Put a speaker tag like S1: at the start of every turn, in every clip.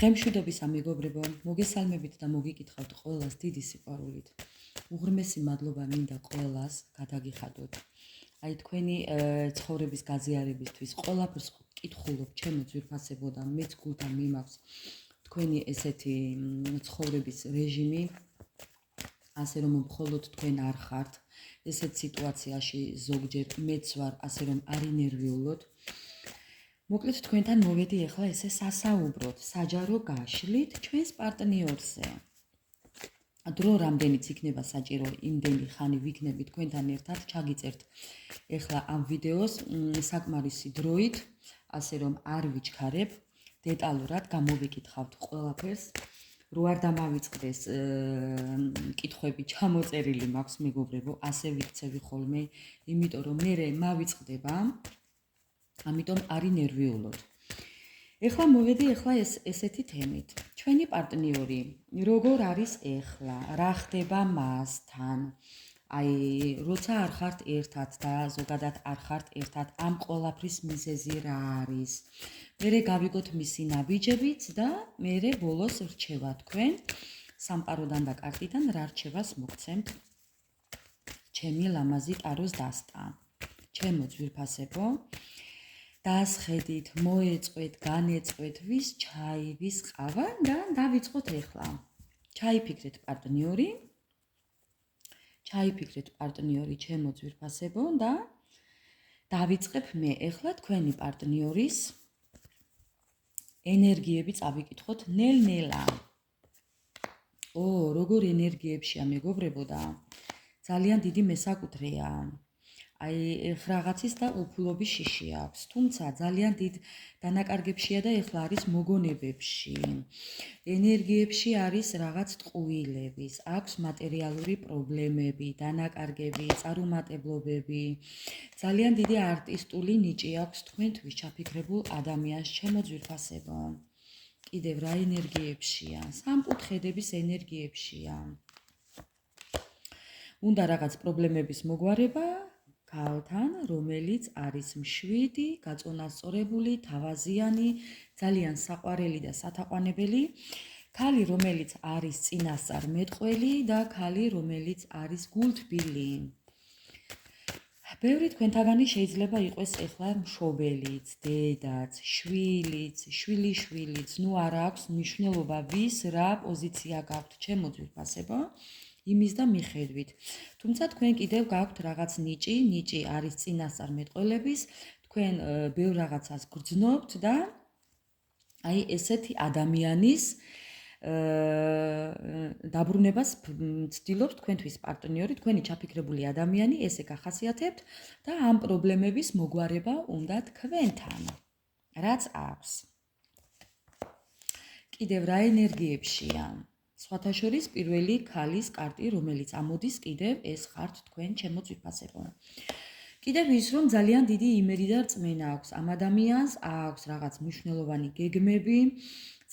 S1: დღემშვიდობისა მეგობრებო, მოგესალმებით და მოგიკითხავთ ყველას დიდი სიყვარულით. უღრმესი მადლობა მინდა ყველას გადაგიხადოთ. აი თქვენი ცხოვრების გაზიარებისთვის ყველაფერს კითხულობ ჩემო ძვირფასებო და მეც გულთან მიმაქვს თქვენი ესეთი ცხოვრების რეჟიმი, ასე რომ მხოლოდ თქვენ არ ხართ ესეთ სიტუაციაში ზოგჯერ მეც ვარ, ასე რომ არ ინერვიულოთ. მოკლედ თქვენთან მოვედი ახლა ესე სასაუბროთ, საჯარო გაშლით ჩვენს პარტნიორზე. დრო რამდენიც იქნება საჭირო, იმდენი ხანი ვიქნები თქვენთან ერთად, ჩაგიწერთ ახლა ამ ვიდეოს საკმარისი დროით, ასე რომ არ ვიჩქარებ, დეტალურად გამოვიკითხავთ ყველაფერს, რო არ დამავიწყდეს კითხვები ჩამოწერილი მაქვს მეგობრებო, ასე ვიქცევი ხოლმე, იმიტომ რომ მე მავიწყდება, ამიტომ არ ინერვიულოთ. ეხლა მოვედი ესეთი თემით. ჩვენი პარტნიორი როგორ არის ეხლა, რა ხდება მასთან? აი, როცა არ ხართ ერთად და ზოგადად არ ხართ ერთად, ამ ყველაფრის მიზეზი რა არის? მერე გავიგოთ მისი ნაბიჯებიც და მერე ბოლოს რჩევა თქვენ სამყაროდან და კარტიდან რა რჩევას მოგცემთ ჩემი ლამაზი ტაროს დასტა. ჩემო ძვირფასებო, დასხედით, მოეწყვეთ, განეწყვეთ, ვის ჩაი, ვის ყავა და დავიწყოთ ახლა. ჩაიფიქრეთ პარტნიორი, ჩემო ძვირფასებო და დავიწყებ მე ახლა თქვენი პარტნიორის ენერგიები წავიკითხოთ ნელ-ნელა. როგორ ენერგიებშია მეგობრებო და ძალიან დიდი მესაკუთრეა. აი, რაღაცის და უფლობის შიში აქვს, თუმცა ძალიან დიდ დანაკარგებშია და ეხლა არის მოგონებებში. ენერგიებში არის რაღაც ტყუილების, აქვს მატერიალური პრობლემები, დანაკარგები, წარუმატებლობები. ძალიან დიდი არტისტული ნიჭი აქვს თქვენთვის ჩაფიქრებულ ადამიანს, ჩემო ძვირფასებო. კიდევ რა ენერგიებშია? სამკუთხედების ენერგიებშია. უნდა რაღაც პრობლემების მოგვარება ქალთან, რომელიც არის მშვიდი, გაწონასწორებული, თავაზიანი, ძალიან საყვარელი და სათაყვანებელი, ქალი, რომელიც არის წინასწარმეტყველი და ქალი, რომელიც არის გულთბილი. ბევრი თქვენთაგანი შეიძლება იყოს ეხლა მშობელიც, დედაც, შვილიც, შვილიშვილიც, ნუ არ აქვს მნიშვნელობა ვის რა პოზიცია გაქვთ, ჩემო ძვირფასებო. იმის და მიხედვით. თუმცა თქვენ კიდევ გაქვთ რაღაც ნიჭი არის წინასწარმეტყველების, თქვენ ბევრ რაღაცას გრძნობთ და აი ესეთი ადამიანის დაბრუნებას ცდილობს თქვენთვის პარტნიორი, თქვენი ჩაფიქრებული ადამიანი, ესე გახასიათებთ და ამ პრობლემების მოგვარება უნდა თქვენთან. რაც აქვს. კიდევ რა ენერგიებშია? სხვათა შორის პირველი ქალის კარტი, რომელიც ამოდის კიდევ ეს ხართ თქვენ, ჩემო ძვირფასებო. კიდევ ის, რომ ძალიან დიდი იმედი და რწმენა აქვს ამ ადამიანს, აქვს რაღაც მნიშვნელოვანი გეგმები,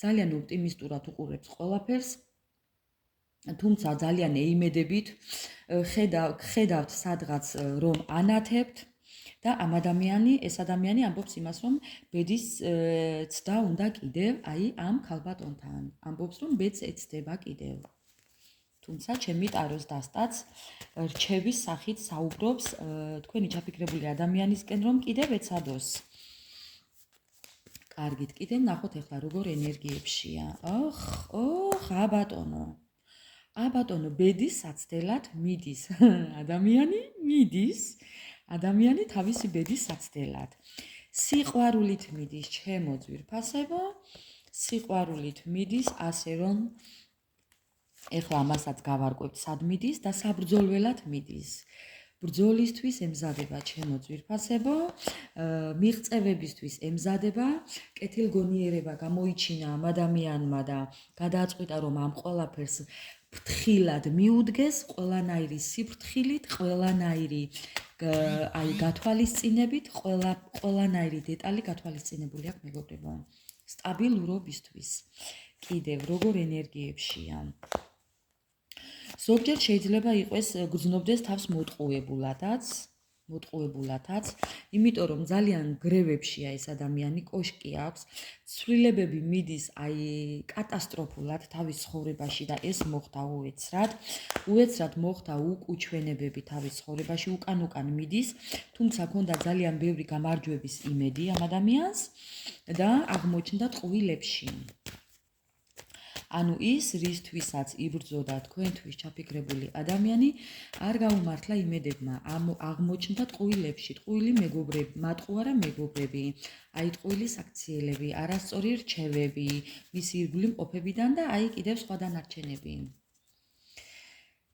S1: ძალიან ოპტიმისტურად უყურებს ყველაფერს, თუმცა ძალიან ეიმედებით ხედავთ სადღაც რომ ანათებთ და ეს ადამიანი ამბობს იმას, რომ ბედის ცდა უნდა კიდევ, აი ამ ქალბატონთან. ამბობს, რომ ბედს ეცდება კიდევ. თუმცა ჩემი ტაროს დასტაც რჩევის სახით საუბრობს თქვენი ჩაფიქრებული ადამიანისკენ, რომ კიდევ ეცადოს. კარგით, კიდევ ნახოთ ახლა როგორ ენერგიებშია. აბატონო, ბედის საცდელად მიდის. ადამიანი თავისი ბედის საცდელად. სიყვარულით მიდის, ჩემო ძვირფასებო, სიყვარულით მიდის, ასე რომ ეხლა ამასაც გავარკვევთ სად მიდის და საბრძოლველად მიდის. ბრძოლისთვის ემზადება, ჩემო ძვირფასებო, მიღწევებისთვის ემზადება, კეთილგონიერება გამოიჩინა ამ ადამიანმა და გადააწყვიტა, რომ ამ ყველაფერს ფრთხილად მიუდგეს, ყველანაირი სიფრთხილით, ყველანაირი აი გათვალისწინებით, ყველანაირი დეტალი გათვალისწინებული აქვს მეგობრებო. სტაბილურობისთვის. კიდევ როგორ ენერგიებშია? ზოგჯერ შეიძლება იყოს გრძნობდეს თავს მოტყუებულადაც, მოტყუებულათაც, იმიტომ რომ ძალიან გრევებშია ეს ადამიანი, კოშკი აქვს, ცვლილებები მიდის აი კატასტროფულად თავის ცხოვრებაში და ეს მოხდა უეცრად მოხდა უკუჩვენებები თავის ცხოვრებაში, უკან მიდის, თუმცა ქონდა ძალიან ბევრი გამარჯვების იმედი ამ ადამიანს და აღმოჩნდა ტყუილებში. ანუ ის, რისთვისაც იბრძოდა თქვენთვის ჩაფიქრებული ადამიანი, არ გაუმართლა იმედებმა, აღმოჩნდა ტყუილებში, ტყუილი მეგობრები, მატყუ არა მეგობრები, აი ტყუილის აქციელები, არასწორი რჩევები, მისი ირგვლივ მყოფებიდან და აი კიდევ სხვა დანარჩენები.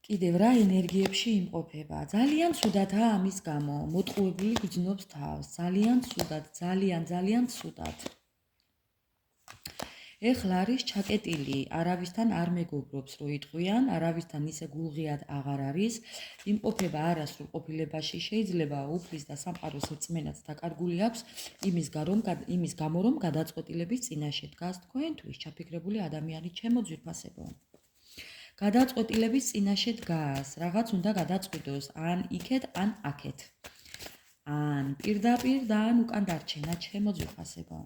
S1: კიდევ რა ენერგიებში იმყოფება. ძალიან ცუდადაა ამის გამო, მოტყუებული გრძნობს თავს, ძალიან ცუდად, ძალიან ცუდად. ეხლა არის ჩაკეტილი, არავისთან არ მეგობრობს, რო იტყვიან, არავისთან ისე გულღიად აღარ არის, იმყოფება არასრულ ყოფილებაში, შეიძლება უფლის და სამყაროს რწმენაც დაკარგული აქვს, იმის გამო, რომ გადაწყვეტილების წინაშე დგას თქვენთვის ჩაფიქრებული ადამიანი, ჩემო ძვირფასებო. გადაწყვეტილების წინაშე დგას, რაღაც უნდა გადაწყვიტოს, ან იქეთ, ან აქეთ. ან პირდაპირ და ან უკან დარჩენა, ჩემო ძვირფასებო.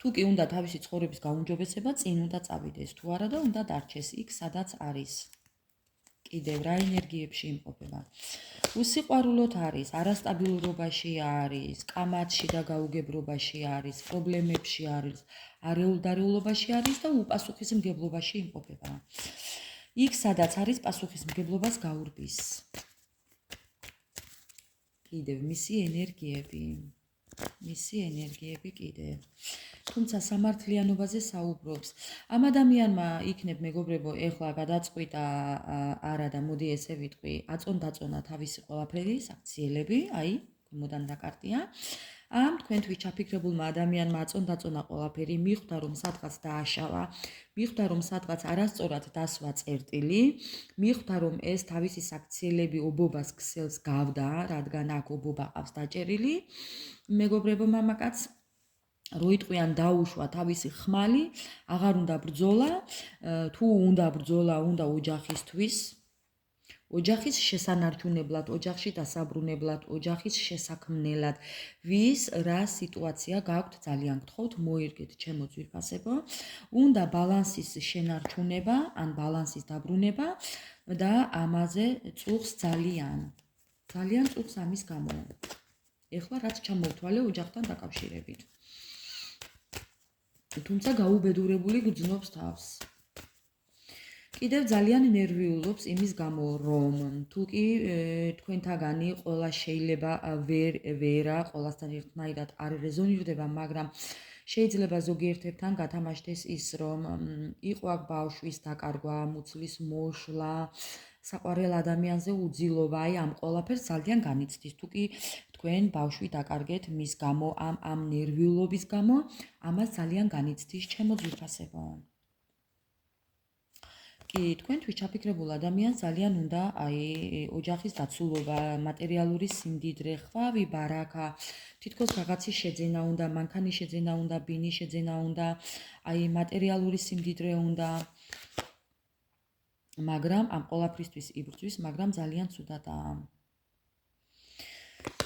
S1: თუ კი უნდა თავისი ცხოვრების გაუმჯობესება, წინ უნდა წავიდეს, თუ არა და უნდა დარჩეს იქ, სადაც არის. კიდევ რა ენერგიებში იმყოფება. უსიყვარულოდ არის, არასტაბილურობაში არის, კამათში და გაუგებრობაში არის, პრობლემებში არის, არეულდარეულობაში არის და უპასუხისმგებლობაში იმყოფება. იქ, სადაც არის პასუხისმგებლობას გაურბის. კიდევ მისი ენერგიები კიდევ. თუმცა სამართლიანობაზე საუბრობს. ამ ადამიანმა იქნებ მეგობრებო, ეხლა გადაწყვიტა არა და მოდი ესე ვიტყვი, აწონ-დაწონა თავისი ყველაფერი, საქციელები, აი, მოდან დაკარტია. ამ თქვენთვის ჩაფიქრებულმა ადამიანმა აწონ-დაწონა ყველაფერი, მიხვდა რომ სადღაც დააშავა, მიხვდა რომ სადღაც არასწორად დასვა წერტილი, მიხვდა რომ ეს თავისი საქციელები ობობას ქსელს გავდა, რადგან აქ ობობა ყავს დაჭერილი. მეგობრებო მამაკაც, რო იტყვიან დაუშვა თავისი ხმალი, აღარ უნდა ბრძოლა, თუ უნდა ბრძოლა, უნდა ოჯახისთვის, ოჯახის შესანარჩუნებლად, ოჯახში დასაბრუნებლად, ოჯახის შესაქმნელად, ვის რა სიტუაცია გაქვთ, ძალიან გთხოვთ, მოირგეთ ჩემო ძვირფასებო, უნდა ბალანსის შენარჩუნება, ან ბალანსის დაბრუნება და ამაზე წუხს ძალიან წუხს ამის გამო. ეხლა რაც ჩამოვთვალე ოჯახთან დაკავშირებით. თუმცა გაუბედურებული გრძნობს თავს. კიდევ ძალიან ნერვიულობს იმის გამო, რომ თუ კი თქვენთაგანი ყველა შეიძლება ვერა ყველასთან ერთნაირად არ რეზონირდება, მაგრამ შეიძლება ზოგიერთებთან გათამაშდეს ის, რომ იყო აქ ბავშვის დაკარგვა, მუცლის მოშლა, საყვარელ ადამიანზე უძილობა, აი ამ ყველაფერს ძალიან განიცდის. თუ კი თქვენ ბავშვი დაკარგეთ მის გამო, ამ ნერვიულობის გამო, ამას ძალიან განიცდის ჩემო ძვირფასებო. კი, თქვენთვის ჩაფიქრებულ ადამიანს ძალიან უნდა აი ოჯახის დაცულობა, მატერიალური სიმდიდრე, ხვავი, ბარაკა, თითქოს რაღაცის შეძენა უნდა, მანქანის შეძენა უნდა, ბინის შეძენა უნდა, აი მატერიალური სიმდიდრე უნდა. მაგრამ ამ ყველაფრისთვის იბრძვის, მაგრამ ძალიან ცუდადაა.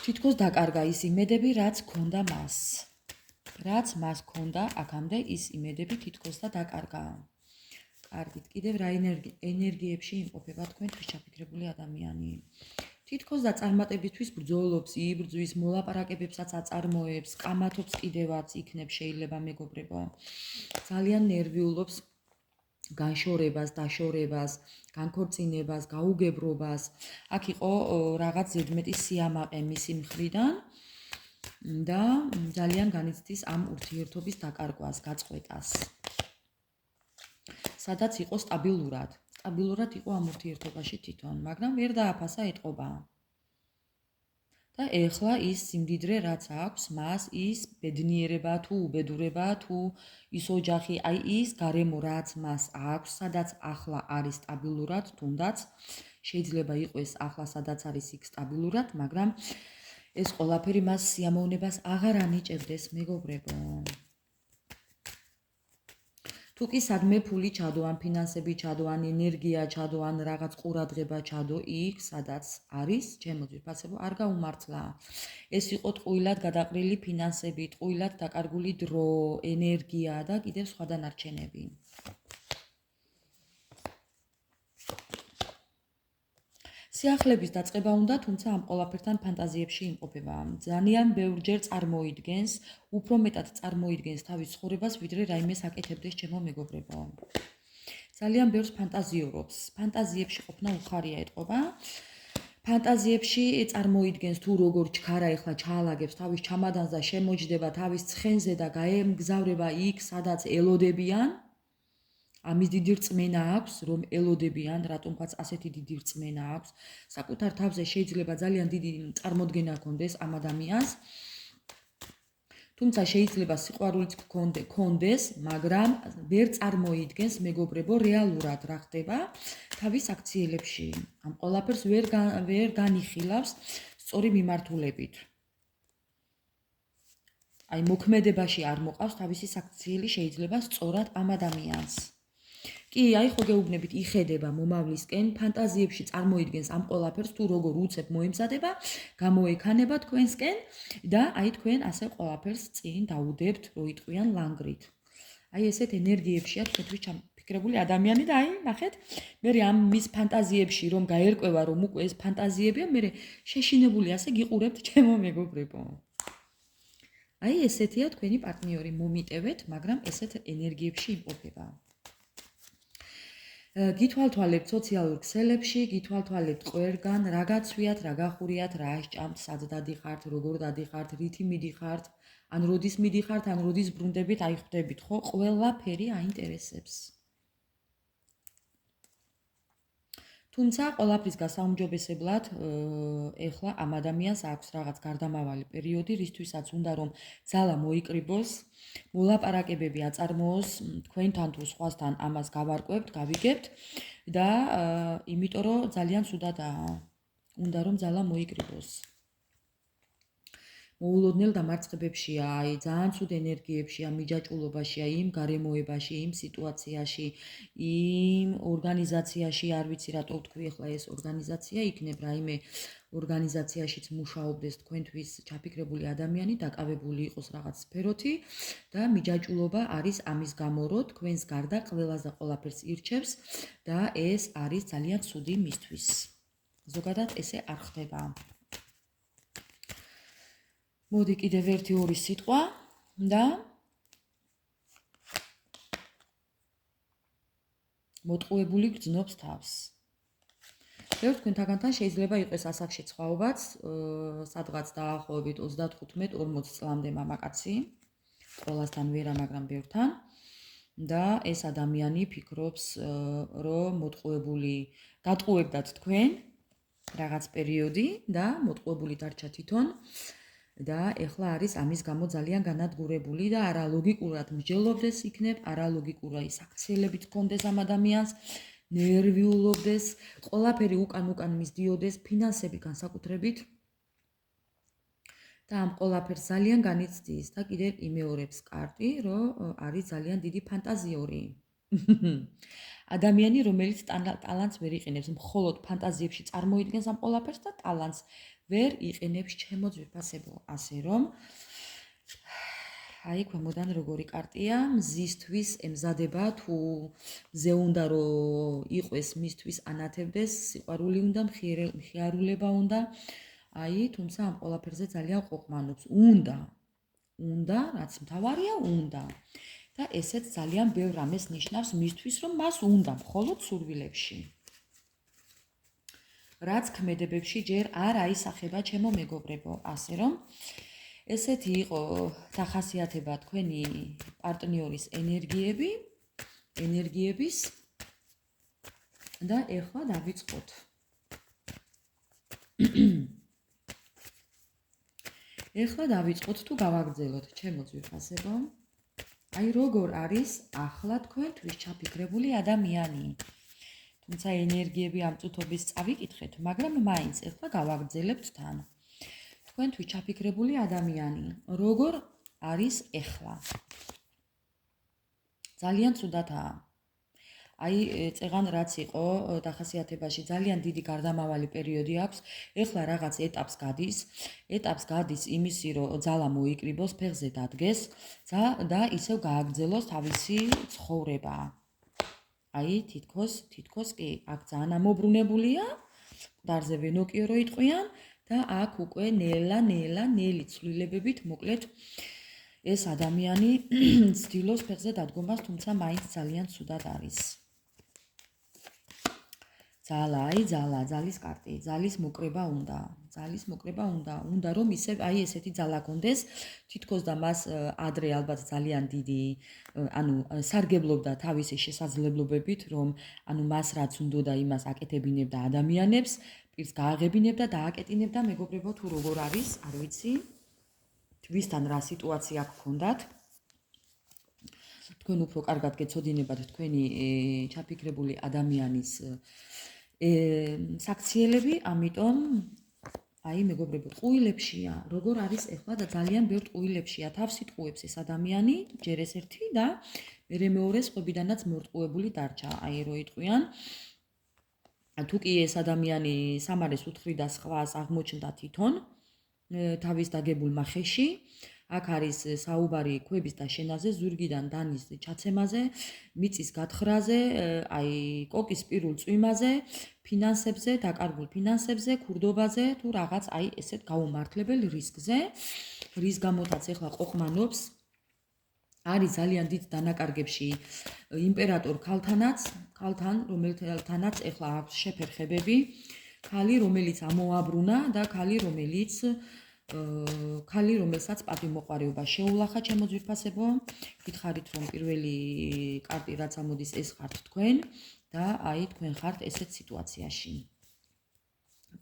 S1: თითქოს დაკარგა ის იმედები, რაც ქონდა მას. რაც მას ქონდა აქამდე, ის იმედები თითქოს და დაკარგა. კარგით, კიდევ რა ენერგიებში იმყოფება თქვენთვის ჩაფიქრებული ადამიანი. თითქოს და წარმატებისთვის ბრძოლობს, იბრძვის, მოლაპარაკებებსაც აწარმოებს, კამათობს კიდევაც იქნებ შეიძლება მეგობრებო. ძალიან ნერვიულობს განშორებას, დაშორებას, განქორწინებას, გაუგებრობას. აქ იყო რაღაც ზედმეტი სიამაყე მისი მხრიდან და ძალიან განიცდის ამ ურთიერთობის დაკარგვას, გაწყვეტას. სადაც იყო სტაბილურად იყო ამ ურთიერთობაში თვითონ, მაგრამ ვერ დააფასა ეტყობა. და ეხლა ის სიმდიდრე რაც აქვს მას, ის ბედნიერება თუ უბედურება თუ ის ოჯახი, აი ის გარემო რაც მას აქვს, სადაც ახლა არის სტაბილურად, თუნდაც შეიძლება იყოს ახლა სადაც არის იქ სტაბილურად, მაგრამ ეს ყველაფერი მას სიამოვნებას აღარ ანიჭებდეს მეგობრებო. თუ კი სადმე ფული ჩადო, ან ფინანსები ჩადო, ან ენერგია ჩადო, ან რაღაც ყურადღება ჩადო იქ, სადაც არის ჩემო ძვირფასებო, არ გაუმართლა. ეს იყო ტყუილად გადაყრილი ფინანსები, ტყუილად დაკარგული დრო, ენერგია და კიდევ სხვა დანარჩენები. სიახლეების დაწყება უნდა, თუმცა ამ ყველაფერთან ფანტაზიებში იმყოფება. ძალიან ბევრჯერ წარმოიდგენს, უფრო მეტად წარმოიდგენს თავის ცხოვრებას, ვიდრე რაიმე საკეთებდეს ჩემო მეგობრებო. ძალიან ბევრს ფანტაზიორობს. ფანტაზიებში ყოფნა უხარია ეტყობა. ფანტაზიებში წარმოიდგენს თუ როგორ ჩქარა ეხლა ჩაალაგებს თავის ჩამადანს და შემოჯდება თავის ცხენზე და გაემგზავრება იქ, სადაც ელოდებიან. ამის დიდი რწმენა აქვს, რომ ელოდებიან, რატომღაც ასეთი დიდი რწმენა აქვს. საკუთარ თავზე შეიძლება ძალიან დიდი წარმოდგენა ჰქონდეს ამ ადამიანს. თუმცა შეიძლება სიყვარულიც ჰქონდეს, მაგრამ ვერ წარმოიდგენს მეგობრებო რეალურად რა ხდება თავის აქციელებში. ამ ყველაფერს ვერ განიხილავს სწორი მიმართულებით. აი მოქმედებაში არ მოყავს თავისი საქციელი შეიძლება სწორად ამ ადამიანს. კი, აი ხო გეუბნებით, იხედება მომავლისკენ, ფანტაზიებში წარმოიდგენს ამ ყველაფერს თუ როგორ უცებ მოემზადება, გამოექანება თქვენსკენ და აი თქვენ ასე ყველაფერს წინ დაუდებთ, რო იტყვიან ლანგრით. აი ესეთ ენერგიებშია თქვენთვის ჩამფიქრებული ადამიანი და აი ნახეთ, მე ამ მის ფანტაზიებში რომ გაერკვევა, რომ უკვე ეს ფანტაზიებია, მე შეშინებული ასე გიყურებთ ჩემო მეგობრებო. აი ესეთია თქვენი პარტნიორი, მომიტევეთ, მაგრამ ესეთ ენერგიებში იმყოფება. გითვალთვალებთ სოციალურ ქსელებში, გითვალთვალებთ ყველგან, რა გაცვიათ, რა გახურიათ, რა ასჭამთ, სად დადიხართ, როგორ დადიხართ, რითი მიდიხართ, ან როდის მიდიხართ, ან როდის ბრუნდებით, აი ხვდებით ხო, ყველაფერი აინტერესებს. თუმცა ყველაფრის გასაუმჯობესებლად ეხლა ამ ადამიანს აქვს რაღაც გარდამავალი პერიოდი, რისთვისაც უნდა რომ ძალა მოიკრიბოს, მოლაპარაკებები აწარმოოს თქვენთან თუ სხვასთან ამას გავარკვევთ, გავიგებთ და იმიტომ რომ ძალიან ცუდადაა. უნდა რომ ძალა მოიკრიბოს. მოულოდნელ დამარცხებებშია, აი ძალიან ცუდ ენერგიებშია, მიჯაჭვულობაშია, იმ გარემოებაში, იმ სიტუაციაში, იმ ორგანიზაციაში, არ ვიცი რატო ვთქვი ახლა ეს ორგანიზაცია, იქნებ რაიმე ორგანიზაციაშიც მუშაობდეს თქვენთვის ჩაფიქრებული ადამიანი, დაკავებული იყოს რაღაც სფეროთი და მიჯაჭვულობა არის ამის გამო, რომ თქვენს გარდა ყველას და ყველაფერს ირჩევს და ეს არის ძალიან ცუდი მისთვის. ზოგადად ესე არ ხდება. მოდი კიდევ ერთი ორი სიტყვა და მოტყუებული გრძნობს თავს. ბევრ თქვენთაგანთან შეიძლება იყოს ასაკში სხვაობაც, სადღაც დაახლოებით 35-40 წლამდე მამაკაცი, ყველასთან ვერა, მაგრამ ბევრთან და ეს ადამიანი ფიქრობს, რომ მოტყუებული გატყუებდათ თქვენ რაღაც პერიოდი და მოტყუებული დარჩა თვითონ. და ეხლა არის ამის გამო ძალიან განადგურებული და არალოგიკურად მსჯელობდეს იქნებ, არალოგიკური საქციელებით ჰქონდეს ამ ადამიანს, ნერვიულობდეს, ყველაფერი უკან მისდიოდეს, ფინანსები განსაკუთრებით და ამ ყველაფერს ძალიან განიცდის და კიდევ იმეორებს კარტი, რომ არის ძალიან დიდი ფანტაზიორი. ადამიანი, რომელიც ტალანტს ვერ იყენებს, მხოლოდ ფანტაზიებში წარმოიდგენს ამ ყველაფერს და ტალანტს ვერ იყენებს ჩემო ძვირფასებო, ასე რომ აი ქვემოდან როგორი კარტია, მზისთვის ემზადება თუ მზე უნდა რომ იყოს მისთვის ანათებდეს, სიყვარული უნდა, მხიარულება უნდა, აი თუმცა ამ ყველაფერზე ძალიან ყოყმანობს, უნდა, რაც მთავარია, უნდა. და ესეც ძალიან ბევრ რამეს ნიშნავს მისთვის, რომ მას უნდა მხოლოდ სურვილებში. რაც ქმედებებში ჯერ არ აისახება ჩემო მეგობრებო, ასე რომ ესეთი იყო დახასიათება თქვენი პარტნიორის ენერგიების და ეხლა დავიწყოთ. ეხლა დავიწყოთ თუ გავაგრძელოთ ჩემო ძვირფასებო. აი როგორ არის ახლა თქვენთვის ჩაფიქრებული ადამიანი. თუმცა ენერგიები ამ წუთობის წავიკითხეთ, მაგრამ მაინც ეხლა გავაგრძელებთ თან. თქვენთვის ჩაფიქრებული ადამიანი, როგორ არის ეხლა? ძალიან ცუდათაა. აი წეღან რაც იყო დახასიათებაში ძალიან დიდი გარდამავალი პერიოდი აქვს. ეხლა რაღაც ეტაპს გადის იმისი, რომ ძალა მოიკრიბოს, ფეხზე დადგეს და ისევ გააგრძელოს თავისი ცხოვრება. აი თითქოს კი აქ ძალიან ამობრუნებულია, მკვდარზე ვენოკიო რო იტყვიან და აქ უკვე ნელი ცვლილებებით მოკლედ ეს ადამიანი ცდილობს ფეხზე დადგომას, თუმცა მაინც ძალიან ცუდად არის. ძალის კარტი, ძალის მოკრება უნდა რომ ისევ აი ესეთი ძალა კონდეს, თითქოს და მას ადრე ალბათ ძალიან დიდი, სარგებლობდა თავისი შესაძლებლობებით, რომ მას რაც უნდოდა იმას აკეთებინებდა ადამიანებს, პირს გააღებინებდა და ააკეტინებდა, მეგობრებო, თუ როგორ არის, არ ვიცი. თვისთან რა სიტუაცია გქონდათ. თქვენ უფრო კარგად გეცოდინებათ თქვენი ჩაფიქრებული ადამიანის საქციელები, ამიტომ აი მეგობრებო, ტყუილებშია, როგორ არის ეხლა და ძალიან ბევრ ტყუილებშია, თავს იტყუებს ეს ადამიანი, ჯერ ეს ერთი და მერე მეორე სხვებიდანაც მორტყუებული დარჩა, აი რო იტყვიან. თუ კი ეს ადამიანი სამარეს უთხრიდა და სხვას აღმოჩნდა თვითონ თავის დაგებულმა ხეში, აქ არის საუბარი ქვების დაშენაზე, ზურგიდან დანის ჩაცემაზე, მიწის გათხრაზე, აი კოკის პირულ წვიმაზე, ფინანსებზე, დაკარგულ ფინანსებზე, ქურდობაზე, თუ რაღაც აი ესეთ გაუმართლებელ რისკზე, რის გამოთაც ეხლა ყოყმანობს, არის ძალიან დიდ დანაკარგებში იმპერატორ ქალთან, რომელთანაც ეხლა აქვს შეფერხებები, ქალი, რომელიც ამოაბრუნა და ქალი, რომელსაც პატივმოყვარეობა შეულახა, ჩემო ძვირფასებო, გითხარით რომ პირველი კარტი რაც ამოდის ეს ხართ თქვენ და აი თქვენ ხართ ესეთ სიტუაციაში.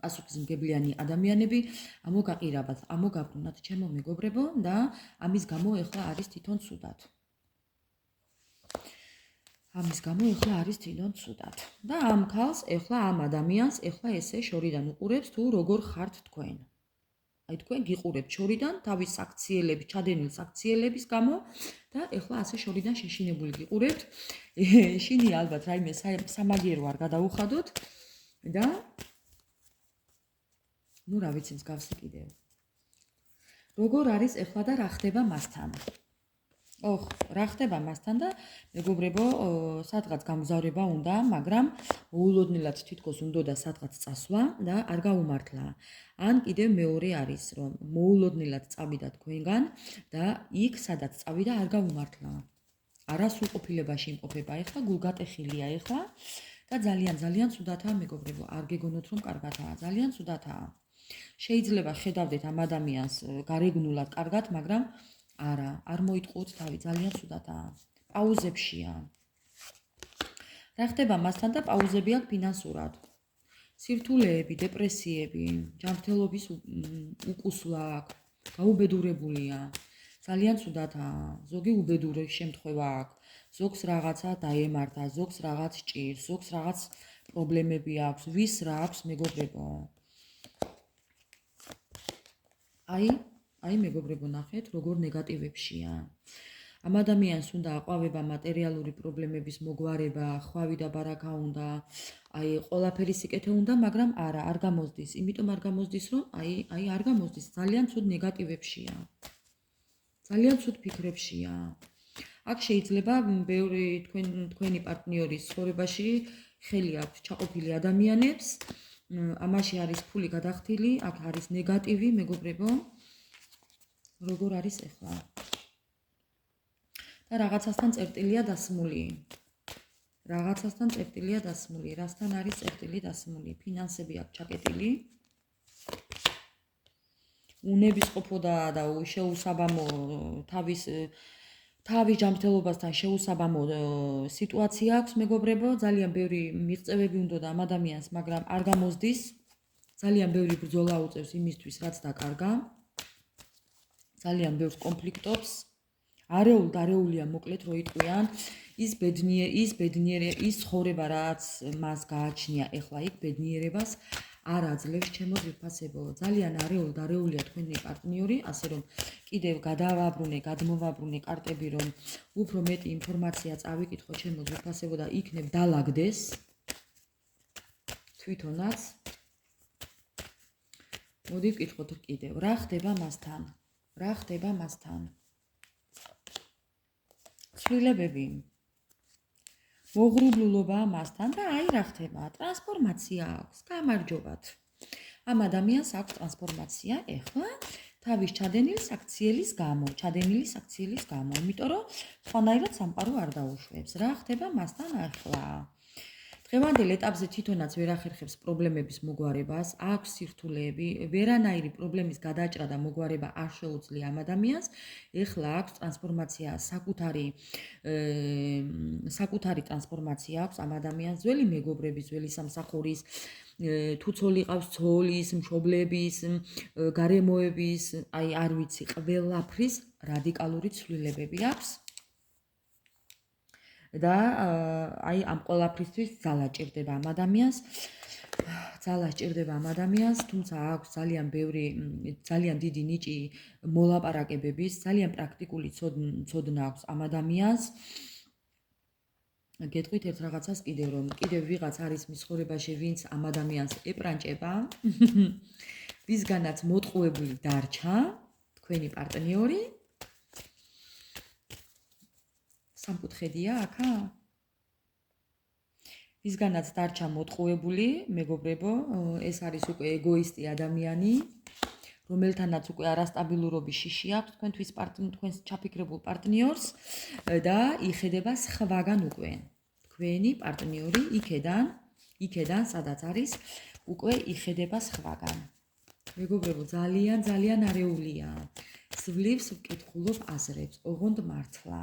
S1: პასუხისმგებლიანი ადამიანები ამოგაბრუნათ ჩემო მეგობრებო და ამის გამო ეხლა არის თვითონ ცუდად. და ამ ქალს ეხლა ამ ადამიანს ეხლა ესე შორიდან უყურებს თუ როგორ ხართ თქვენ. აი თქვენ გიყურებთ შორიდან თავის საქციელების, ჩადენილ საქციელების გამო და ეხლა ასე შორიდან შეშინებული გიყურებთ. შინი ალბათ რაიმე სამაგიერო არ გადაუხადოთ და ნუ რა ვიცი მსგავსი კიდევ. როგორ არის ეხლა და რა ხდება მასთან? რა ხდება მასთან და მეგობრებო, სადღაც გამგზავრება უნდა, მაგრამ მოულოდნელად თითქოს უნდოდა სადღაც წასვლა და არ გაუმართლა. ან კიდევ მეორე არის, რომ მოულოდნელად წავიდა თქვენგან და იქ სადაც წავიდა არ გაუმართლა. არასრულყოფილებაში იმყოფება ეხლა, გულგატეხილია ეხლა და ძალიან ცუდათაა მეგობრებო, არ გეგონოთ რომ კარგადაა, ძალიან ცუდათაა. შეიძლება ხედავდეთ ამ ადამიანს გარეგნულად კარგად, მაგრამ არ მოიტყუოთ თავი, ძალიან ცუდათაა. პაუზებშია. რა ხდება მასთან და პაუზები აქვს ფინანსურად. სირთულეები, დეპრესიები, ჯანმრთელობის უკუსლა აქვს, გაუბედურებულია. ძალიან ცუდათაა. ზოგი უბედური შემთხვევა აქვს. ზოგს რაღაცა დაემართა, ზოგს რაღაც ჭირს, ზოგს რაღაც პრობლემები აქვს, ვის რა აქვს მეგობრებო. აი მეგობრებო, ნახეთ, როგორ ნეგატივებშია. ამ ადამიანს უნდა აყვავება მატერიალური პრობლემების მოგვარება, ხვავი და ბარაკა უნდა, აი ყველაფერი სიკეთე უნდა, მაგრამ არ გამოსდის. იმიტომ არ გამოსდის, რომ არ გამოსდის, ძალიან ცუდ ნეგატივებშია. ძალიან ცუდ ფიქრებშია. აქ შეიძლება ბევრი თქვენი პარტნიორის ცხოვრებაში ხელი აქვს ჩაყოფილი ადამიანებს, ამაში არის ფული გადახდილი, აქ არის ნეგატივი, მეგობრებო. როგორ არის ეხლა? და რაღაცასთან წერტილია დასმული. რასთან არის წერტილი დასმული? ფინანსები აქვს ჩაკეტილი. უნებისყოფო და შეუსაბამო თავის ჯანმრთელობასთან შეუსაბამო სიტუაცია აქვს მეგობრებო, ძალიან ბევრი მიღწევები უნდა ამ ადამიანს, მაგრამ არ გამოსდის. ძალიან ბევრი ბრძოლა უწევს იმისთვის, რაც დაკარგა. ძალიან ბევრს კონფლიქტობს. არეულია მოკლედ რო იტყვიან, ის ცხოვრება რაც მას გააჩნია ეხლა იქ ბედნიერებას არ აძლევს ჩემო ძვირფასებო. ძალიან არეულია თქვენი პარტნიორი, ასე რომ კიდევ გადმოვაბრუნე კარტები, რომ უფრო მეტი ინფორმაცია წავიკითხო ჩემო ძვირფასებო და იქნებ დალაგდეს თვითონაც. მოდი ვკითხოთ კიდევ, რა ხდება მასთან? ცვლილებები. მოღრუბლულობა მასთან და აი რა ხდება? ტრანსფორმაცია აქვს. გამარჯობათ. ამ ადამიანს აქვს ტრანსფორმაცია ეხლა თავის ჩადენილი საქციელის გამო, იმიტომ რომ სხვანაირად სამყარო არ დაუშვებს. რა ხდება მასთან ახლა? დღევანდელ ეტაპზე თვითონაც ვერ ახერხებს პრობლემების მოგვარებას, აქვს სირთულეები, ვერანაირი პრობლემის გადაჭრა და მოგვარება არ შეუძლია ამ ადამიანს. ეხლა აქვს ტრანსფორმაცია, საკუთარი ტრანსფორმაცია აქვს ამ ადამიანს, ძველი მეგობრების, ძველი სამსახურის, თუ ცოლი ყავს ცოლის, მშობლების, გარემოების, აი არ ვიცი, ყველაფრის რადიკალური ცვლილებები აქვს. და აი ამ ყველაფრისთვის ძალა ჭირდება ამ ადამიანს, თუმცა აქვს ძალიან დიდი ნიჭი მოლაპარაკებების, ძალიან პრაქტიკული ცოდნა აქვს ამ ადამიანს. გეტყვით ერთ რაღაცას კიდევ, რომ კიდევ ვიღაც არის მის ცხოვრებაში, ვინც ამ ადამიანს ეპრანჭება, ვისგანაც მოტყუებული დარჩა თქვენი პარტნიორი. სამკუთხედია აქა? ვისგანაც დარჩა მოტყუებული, მეგობრებო, ეს არის უკვე ეგოისტი ადამიანი, რომელთანაც უკვე არასტაბილურობის შიში აქვს თქვენს ჩაფიქრებულ პარტნიორს და იხედება სხვაგან უკვე. თქვენი პარტნიორი იქედან, სადაც არის, უკვე იხედება სხვაგან. მეგობრებო, ძალიან არეულია. სვლივს ვკითხულობ აზრებს, ოღონდ მართლა.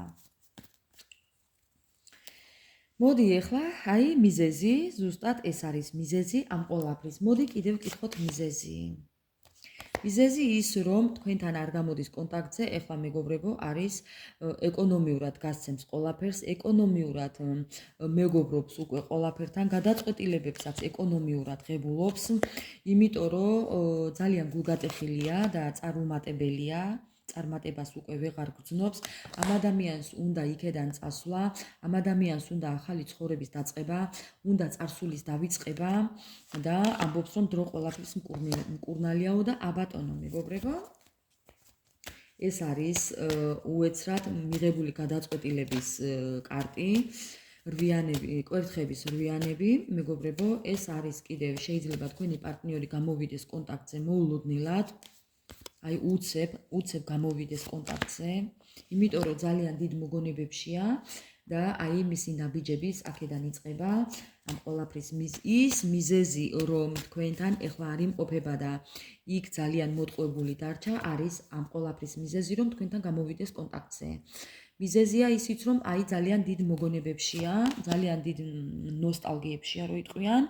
S1: მოდი ახლა, აი მიზეზი, ზუსტად ეს არის მიზეზი ამ ყველაფრის. მოდი კიდევ ვკითხოთ მიზეზი. მიზეზი ის, რომ თქვენთან არ გამოდის კონტაქტზე, ახლა მეგობრებო, არის ეკონომიურად გასცემს ყველაფერს, ეკონომიურად მეგობრობს უკვე ყველაფერთან, გადაწყვეტილებებს აქვს ეკონომიურად ღებულობს, იმიტომ რომ ძალიან გულგატეხილია და წარუმატებელია. წარმატებას უკვე ვეღარ გრძნობს, ამ ადამიანს უნდა იქედან წასვლა, ამ ადამიანს უნდა ახალი ცხოვრების დაწყება, უნდა წარსულის დავიწყება და ამბობს, რომ დრო ყველაფრის მკურნალიაო და აბატონო, მეგობრებო. ეს არის უეცრად მიღებული გადაწყვეტილების კარტი, კვერთხების რვიანები, მეგობრებო, ეს არის კიდევ შეიძლება თქვენი პარტნიორი გამოვიდეს კონტაქტზე მოულოდნელად. აი უცებ გამოვიდეს კონტაქტზე, იმიტომ რომ ძალიან დიდ მოგონებებშია და აი მისი ნაბიჯების აქედან იწყება ამ ყველაფრის ის მიზეზი, რომ თქვენთან ეხლა არ იმყოფება და იქ ძალიან მოტყუებული დარჩა, არის ამ ყველაფრის მიზეზი, რომ თქვენთან გამოვიდეს კონტაქტზე. მიზეზია ისიც, რომ აი ძალიან დიდ მოგონებებშია, ძალიან დიდ ნოსტალგიებშია, რო იტყვიან.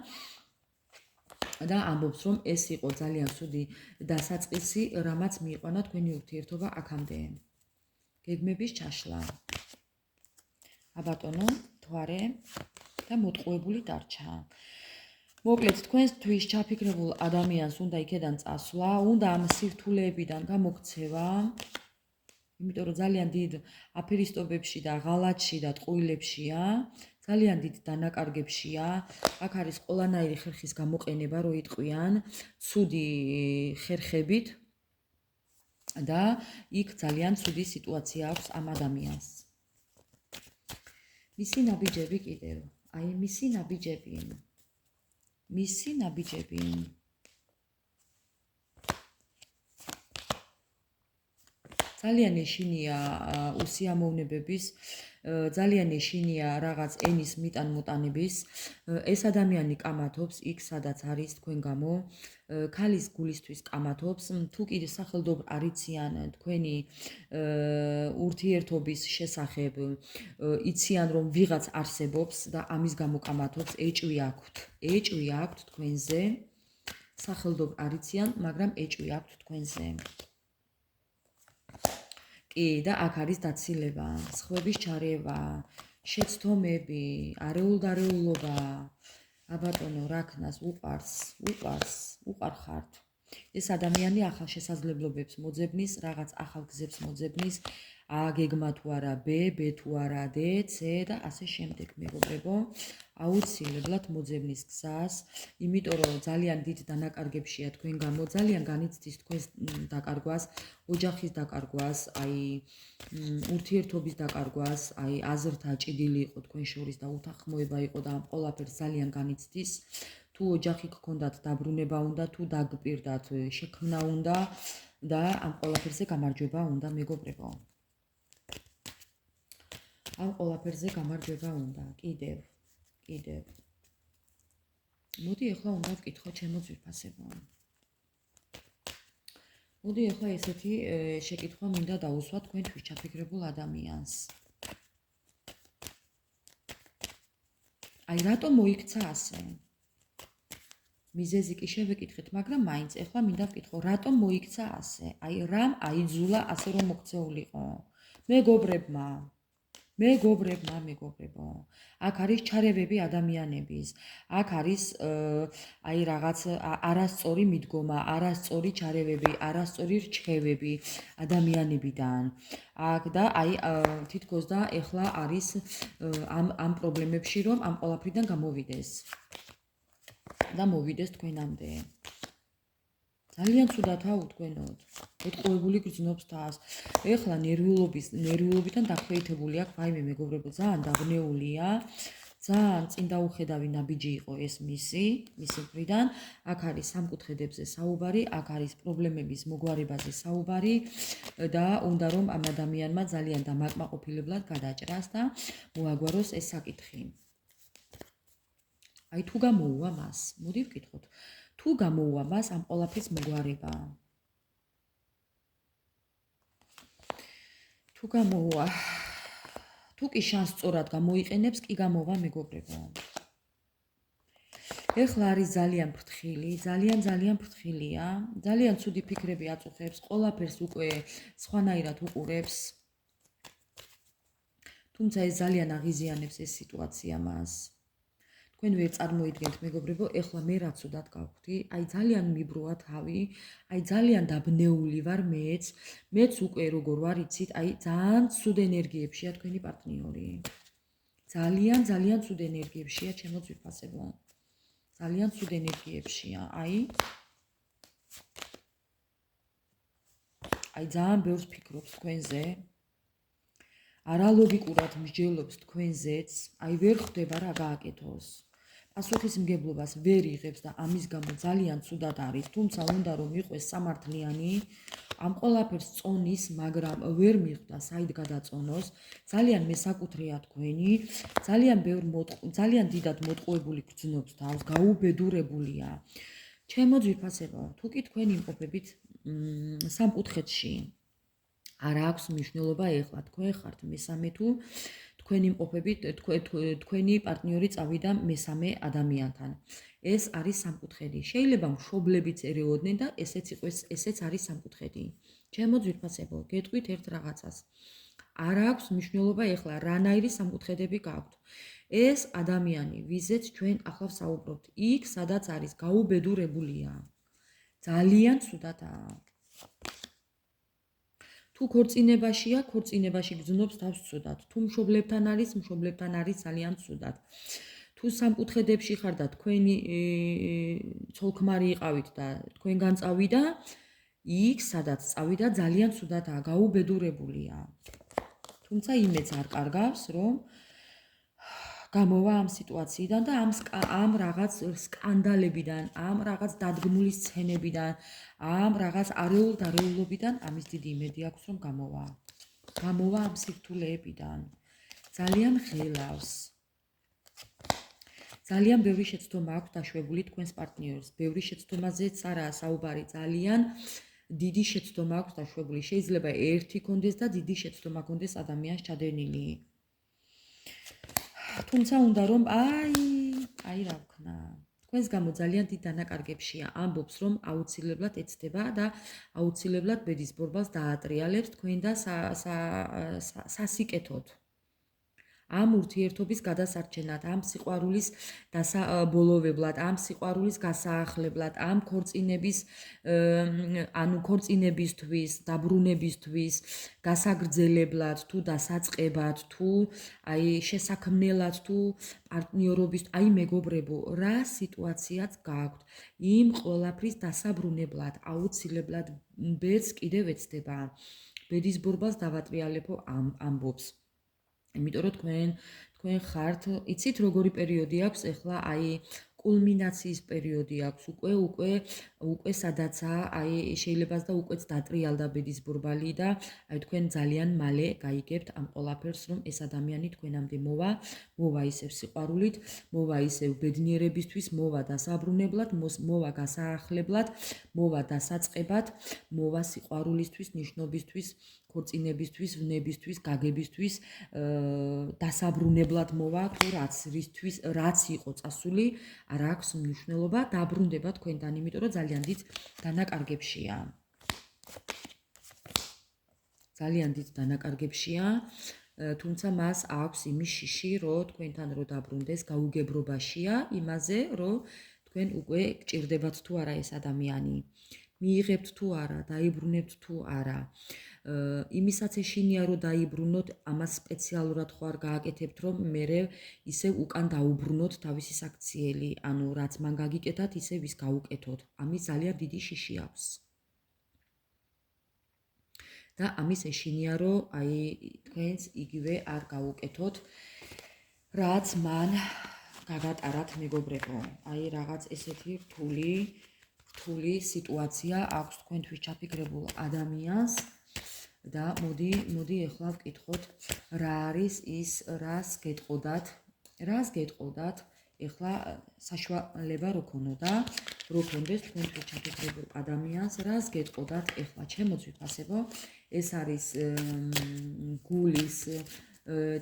S1: და ამბობს, რომ ეს იყო ძალიან ცუდი დასაწყისი, რამაც მიიყვანა თქვენი ურთიერთობა აქამდე. გეგმების ჩაშლა. აბატონო, თვარე და მოტყუებული დარჩა. მოკლედ, თქვენთვის ჩაფიქრებულ ადამიანს უნდა იქედან წასვლა, უნდა ამ სირთულეებიდან გამოქცევა, იმიტომ რომ ძალიან დიდ აფერისტობებში და ღალატში და ტყუილებშია. ძალიან დიდ დანაკარგებშია, აქ არის ყველანაირი ხერხის გამოყენება, რო იტყვიან, ცუდი ხერხებით და იქ ძალიან ცუდი სიტუაცია აქვს ამ ადამიანს. მისი ნაბიჯები კიდევ, აი მისი ნაბიჯები. ძალიან ეშინია უსიამოვნებების, ძალიან ეშინია რაღაც ენის მიტან-მოტანების. ეს ადამიანი კამათობს იქ, სადაც არის თქვენ გამო, ქალის გულისთვის კამათობს, თუ კიდე სახელდობრ არ იციან თქვენი ურთიერთობის შესახებ, იციან რომ ვიღაც არსებობს და ამის გამო კამათობს, ეჭვი აქვთ თქვენზე, სახელდობრ არ იციან, მაგრამ ეჭვი აქვთ თქვენზე. კი, და აქ არის დაცილება, სხვების ჩარევა, შეცდომები, არეულობა, აბატონო რაქნას უყარხართ. ეს ადამიანი ახალ შესაძლებლობებს მოძებნის, რაღაც ახალ გზებს მოძებნის, A გეგმა თუ არა B, B თუ არა D, C და ასე შემდეგ, მეგობრებო. აუცილებლად მოძებნის გზას, იმიტომ რომ ძალიან დიდ დანაკარგებშია თქვენ გამო, ძალიან განიცდის თქვენს დაკარგვას, ოჯახის დაკარგვას, აი ურთიერთობის დაკარგვას, აი აზრთა ჭიდილი იყო თქვენ შორის და უთანხმოება იყო და ამ ყველაფერს ძალიან განიცდის. თუ ოჯახი გქონდათ, დაბრუნება უნდა, თუ დაგპირდათ, შექმნა უნდა და ამ ყველაფერზე გამარჯვება უნდა, მეგობრებო. ამ ყველაფერზე გამარჯვება უნდა, კიდევ. მოდი ახლა უნდა ვკითხო ჩემო ძვირფასებო. მოდი ახლა ესეთი შეკითხვა მინდა დაუსვა თქვენთვის ჩაფიქრებულ ადამიანს. აი რატომ მოიქცა ასე? მიზეზი კი შევეკითხეთ, მაგრამ მაინც ახლა მინდა ვკითხო, რატომ მოიქცა ასე? აი რამ აიძულა ასე რომ მოქცეულიყო? მეგობრებო. აქ არის ჩარევები ადამიანების. აქ არის აი რაღაც არასწორი მიდგომა, არასწორი ჩარევები, არასწორი რჩევები ადამიანებიდან. აქ და აი თითქოს და ახლა არის ამ პრობლემებში რომ ამ ყველაფრიდან გამოვიდეს. და მოვიდეს თქვენამდე. ძალიან ცუდათაა უთქვენოთ. ეთყუებული გრძნობს თავს. ეხლა ნერვიულობიდან დაქვეითებული აქვს, ვაიმე მეგობრებო, ძალიან დაბნეულია. ძალიან წინ დაუხედავი ნაბიჯი იყო ეს მისი მხრიდან. აქ არის სამკუთხედებზე საუბარი, აქ არის პრობლემების მოგვარებაზე საუბარი და უნდა რომ ამ ადამიანმა ძალიან დამაკმაყოფილებლად გადაჭრას და მოაგვაროს ეს საკითხი. აი თუ გამოუვა მას, მოდი ვკითხოთ. თუ გამოუვა მას ამ ყველაფრის მოგვარება. თუ გამოუვა, თუ კი შანსს სწორად გამოიყენებს, კი გამოვა მეგობრებო. ეხლა არის ძალიან ფრთხილი, ძალიან ფრთხილია, ძალიან ცუდი ფიქრები აწუხებს, ყველაფერს უკვე სხვანაირად უყურებს. თუმცა ეს ძალიან აღიზიანებს ეს სიტუაცია მას. თქვენ ვერ წარმოიდგენთ მეგობრებო, ეხლა მე რა ცუდად გავხდი, აი ძალიან მიბროა თავი, აი ძალიან დაბნეული ვარ მეც უკვე როგორ ვარ იცით, აი ძალიან ცუდ ენერგიებშია თქვენი პარტნიორი. ძალიან ცუდ ენერგიებშია ჩემო ძვირფასებო. ძალიან ცუდ ენერგიებშია, აი ძალიან ბევრს ფიქრობს თქვენზე. არალოგიკურად მსჯელობს თქვენზეც, აი ვერ ხვდება რა გააკეთოს. პასუხისმგებლობას ვერ იღებს და ამის გამო ძალიან ცუდად არის, თუმცა უნდა რომ იყოს სამართლიანი, ამ ყველაფერს წონის, მაგრამ ვერ მიხვდა საით გადაწონოს, ძალიან მესაკუთრეა თქვენი, ძალიან დიდად მოტყუებული გრძნობს თავს, გაუბედურებულია. ჩემო ძვირფასებო, თუ კი თქვენ იმყოფებით სამკუთხედში, არ აქვს მნიშვნელობა ეხლა თქვენ ხართ მესამე თუ თქვენ იმყოფებით თქვენი პარტნიორი წავიდა მესამე ადამიანთან. ეს არის სამკუთხედი. შეიძლება მშობლებიც ერეოდნენ და ესეც არის სამკუთხედი. ჩემო ძვირფასებო, გეტყვით ერთ რაღაცას. არ აქვს მნიშვნელობა ეხლა რანაირი სამკუთხედები გაქვთ. ეს ადამიანი, ვიზეც ჩვენ ახლა ვსაუბრობთ, იქ სადაც არის გაუბედურებულია. ძალიან ცუდადაა. თუ ქორწინებაშია, ქორწინებაში გრძნობს თავს ცუდად. თუ მშობლებთან არის ძალიან ცუდად. თუ სამკუთხედებში ხარ და თქვენი ცოლ-ქმარი იყავით და თქვენგან წავიდა, იქ სადაც წავიდა ძალიან ცუდადაა, გაუბედურებულია. თუმცა იმედს არ კარგავს, რომ გამოვა ამ სიტუაციიდან და ამ რაღაც სკანდალებიდან, ამ რაღაც დადგმული სცენებიდან, ამ რაღაც არეულობიდან ამის დიდი იმედი აქვს, რომ გამოვა. გამოვა ამ სირთულეებიდან. ძალიან ღელავს. ძალიან ბევრი შეცდომა აქვს დაშვებული თქვენს პარტნიორს. ბევრი შეცდომაზეც არაა საუბარი, ძალიან დიდი შეცდომა აქვს დაშვებული. შეიძლება ერთი კონდეს და დიდი შეცდომა კონდეს ადამიანს ჩადენილი. თუმცა უნდა რომ აი რა ვქნა. თქვენს გამო ძალიან დიდ დანაკარგებშია. ამბობს რომ აუცილებლად ეცდება და აუცილებლად ბედის ბორბალს დაატრიალებს თქვენ და სასიკეთოდ. ამ ურთიერთობის გადასარჩენად, ამ სიყვარულის დასაბოლოვებლად, ამ სიყვარულის გასაახლებლად, ამ ქორწინების ქორწინებისთვის, დაბრუნებისთვის, გასაგრძელებლად, თუ დასაწყებად, თუ შესაქმნელად, თუ პარტნიორობის, მეგობრებო, რა სიტუაციაც გაქვთ, იმ ყველაფრის დასაბრუნებლად აუცილებლად ბედს კიდევ ეცდება. ბედის ბორბალს დავატრიალებო ამბობს. იმიტომ რომ თქვენ ხართ, იცით როგორი პერიოდი აქვს ახლა, კულმინაციის პერიოდი აქვს, უკვე სადაცაა, შეიძლებაც და უკვე დატრიალდა ბედის ბორბალი და თქვენ ძალიან მალე გაიგებთ ამ ყველაფერს, რომ ეს ადამიანი თქვენამდე მოვა ისევ სიყვარულით, მოვა ისევ ბედნიერებისთვის, მოვა დასაბრუნებლად, მოვა გასაახლებლად, მოვა დასაწყებად, მოვა სიყვარულისთვის, ნიშნობისთვის, ქორწინებისთვის, ვნებისთვის, გაგებისთვის, დასაბრუნებლად მოვა, თუ რაც იყო წასული, არ აქვს მნიშვნელობა, დაბრუნდება თქვენთან, იმიტომ რომ ძალიან დიდ დანაკარგებშია. ძალიან დიდ დანაკარგებშია, თუმცა მას აქვს იმის შიში, რომ თქვენთან რო დაბრუნდეს, გაუგებრობაშია იმაზე, რომ თქვენ უკვე გჭირდებათ თუ არა ეს ადამიანი, მიიღებთ თუ არა, დაიბრუნებთ თუ არა. იმისაც ეშინია რომ დაიბრუნოთ, ამას სპეციალურად ხო არ გააკეთებთ, რომ მერე ისევ უკან დაუბრუნოთ თავისი საქციელი, ანუ რაც მან გაგიკეთათ, ისევ ის გაუკეთოთ. ამის ძალიან დიდი შიში აქვს. და ამის ეშინია რომ თქვენს იგივე არ გაუკეთოთ, რაც მან გაგატარათ მეგობრებო. რაღაც ესეთი რთული სიტუაცია აქვს თქვენთვის ჩაფიქრებულ ადამიანს და მოდი ახლა ვკითხოთ, რა არის ის, რას გეტყოდათ, ახლა საშუალება რო ქონდეს თქვენთვის ჩაფიქრებულ ადამიანს, რას გეტყოდათ ახლა, ჩემოც ვიფასებო, ეს არის გულის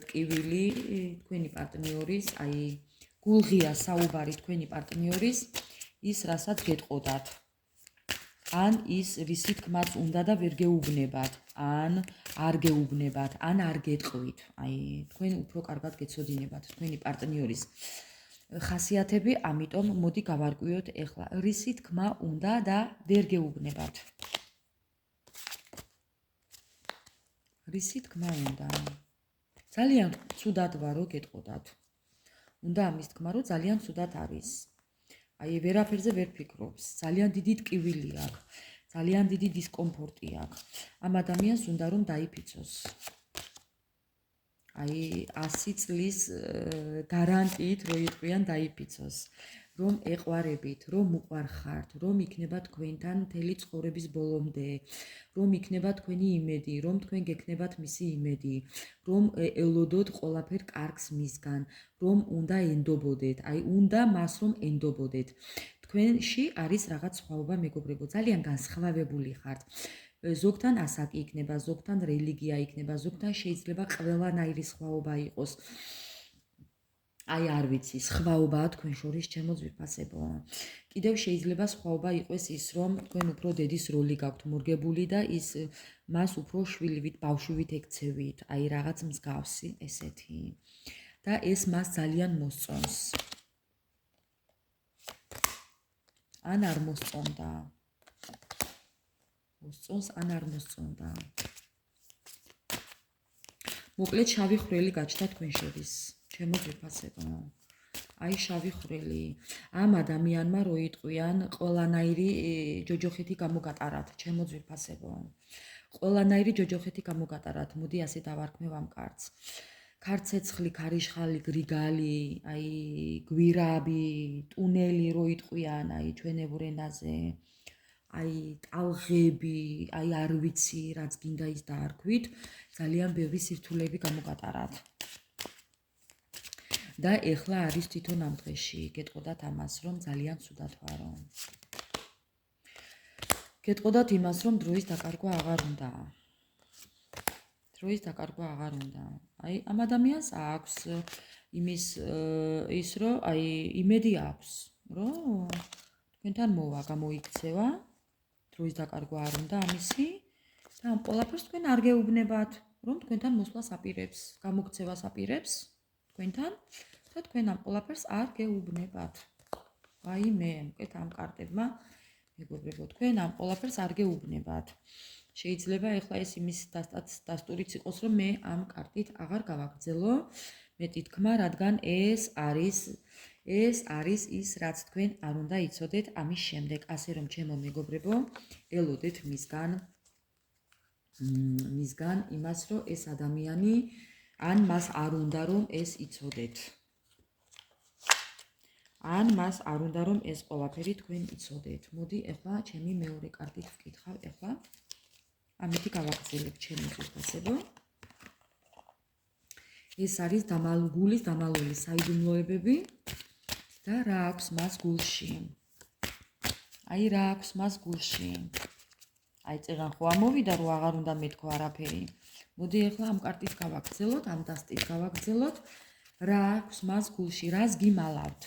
S1: ტკივილი თქვენი პარტნიორის, გულღია საუბარი თქვენი პარტნიორის, ის რასაც გეტყოდათ. ან ის ვისი თქმაც უნდა და ვერ გეუბნებათ, ან არ გეუბნებათ, ან არ გეტყვით. თქვენ უფრო კარგად გეცოდინებათ თქვენი პარტნიორის ხასიათები, ამიტომ მოდი გავარკვიოთ ახლა, რისი თქმა უნდა და ვერ გეუბნებათ. რისი თქმა უნდა? ძალიან ცუდად ვარ რო გეტყოდათ. უნდა ამის თქმა რომ ძალიან ცუდად არის. ვერაფერზე ვერ ფიქრობს, ძალიან დიდი ტკივილი აქვს, ძალიან დიდი დისკომფორტი აქვს. ამ ადამიანს უნდა რომ დაიფიცოს. 100 წლის გარანტიით რო იყვიან დაიფიცოს. რომ ეყვარებით, რომ უყვარხართ, რომ იქნება თქვენთან მთელი ცხოვრების ბოლომდე, რომ იქნება თქვენი იმედი, რომ თქვენ გექნებათ მისი იმედი, რომ ელოდოთ ყველაფერ კარგს მისგან, რომ უნდა ენდობოდეთ, უნდა მას რომ ენდობოდეთ. თქვენში არის რაღაც სხვაობა მეგობრებო, ძალიან განსხვავებული ხართ. ზოგთან ასაკი იქნება, ზოგთან რელიგია იქნება, ზოგთან შეიძლება ყველანაირი სხვაობა იყოს. არ ვიცი, სხვაობაა თქვენ შორის, ჩემოც ვიფასებო. კიდევ შეიძლება სხვაობა იყოს ის, რომ თქვენ უფრო დედის როლი გაქვთ მორგებული და მას უფრო შვილივით, ბავშვივით ექცევით, რაღაც მსგავსი ესეთი. და ეს მას ძალიან მოსწონს. ან არ მოსწონდა. მოსწონს, ან არ მოსწონდა. მოკლედ შავი ხვრელი გაჩნდა თქვენ შორის. ჩემო ვიფასებო. შავი ხვრელი. ამ ადამიანმა რო იტყვიან ყველანაირი ჯოჯოხეთი გამოგატარათ, ჩემო ვიფასებო. ყველანაირი ჯოჯოხეთი გამოგატარათ. მოდი ასე დავარქმევ ამ კარტს. ქარცეცხლი, ქარიშხალი, გრიგალი, გვირაბი, ტუნელი რო იტყვიან, ჩვენებურ ენაზე. ტალღები, არ ვიცი, რაც გინდა ის დაარქვით, ძალიან ბევრი სირთულეები გამოგატარათ. და ეხლა არის თვითონ ამ დღეში, გეტყოდათ ამას, რომ ძალიან ცუდად ვარო. გეტყოდათ იმას, რომ დროის დაკარგვა აღარ უნდა. დროის დაკარგვა აღარ უნდა. ამ ადამიანს აქვს ის რომ იმედი აქვს, რომ თქვენთან მოვა, გამოიქცევა, დროის დაკარგვა არ უნდა ამისი და ამ ყველაფერს თქვენ არ გეუბნებათ, რომ თქვენთან მოსვლას აპირებს, გამოქცევას აპირებს. თქვენთან და თქვენ ამ ყველაფერს არ გეუბნებათ. აი მე მოკეთ ამ კარტებმა მეგობრებო, თქვენ ამ ყველაფერს არ გეუბნებათ. შეიძლება ეხლა ეს იმის დასტურიც იყოს, რომ მე ამ კარტით აღარ გავაგრძელო მეტი თქმა, რადგან ეს არის ის, რაც თქვენ არ უნდა იცოდეთ ამის შემდეგ. ასე რომ ჩემო მეგობრებო, ელოდეთ მისგან იმას, რომ ეს ადამიანი ან მას არ უნდა რომ ეს იცოდეთ. ან მას არ უნდა რომ ეს ყველაფერი თქვენ იცოდეთ. მოდი ახლა ჩემი მეორე კარტით ვკითხავ ახლა. ამითი გავაგრძელებ ჩემი ხილხასებო. ეს არის გულის დამალული საიდუმლოებები და რა აქვს მას გულში. აი რა აქვს მას გულში. აი წეღან ხო ამოვიდა რომ აღარ უნდა მეთქვა არაფერი. მოდი ახლა ამ კარტით გავაგრძელოთ, ამ დასტით გავაგრძელოთ. რა აქვს მას გულში, რას გიმალავთ?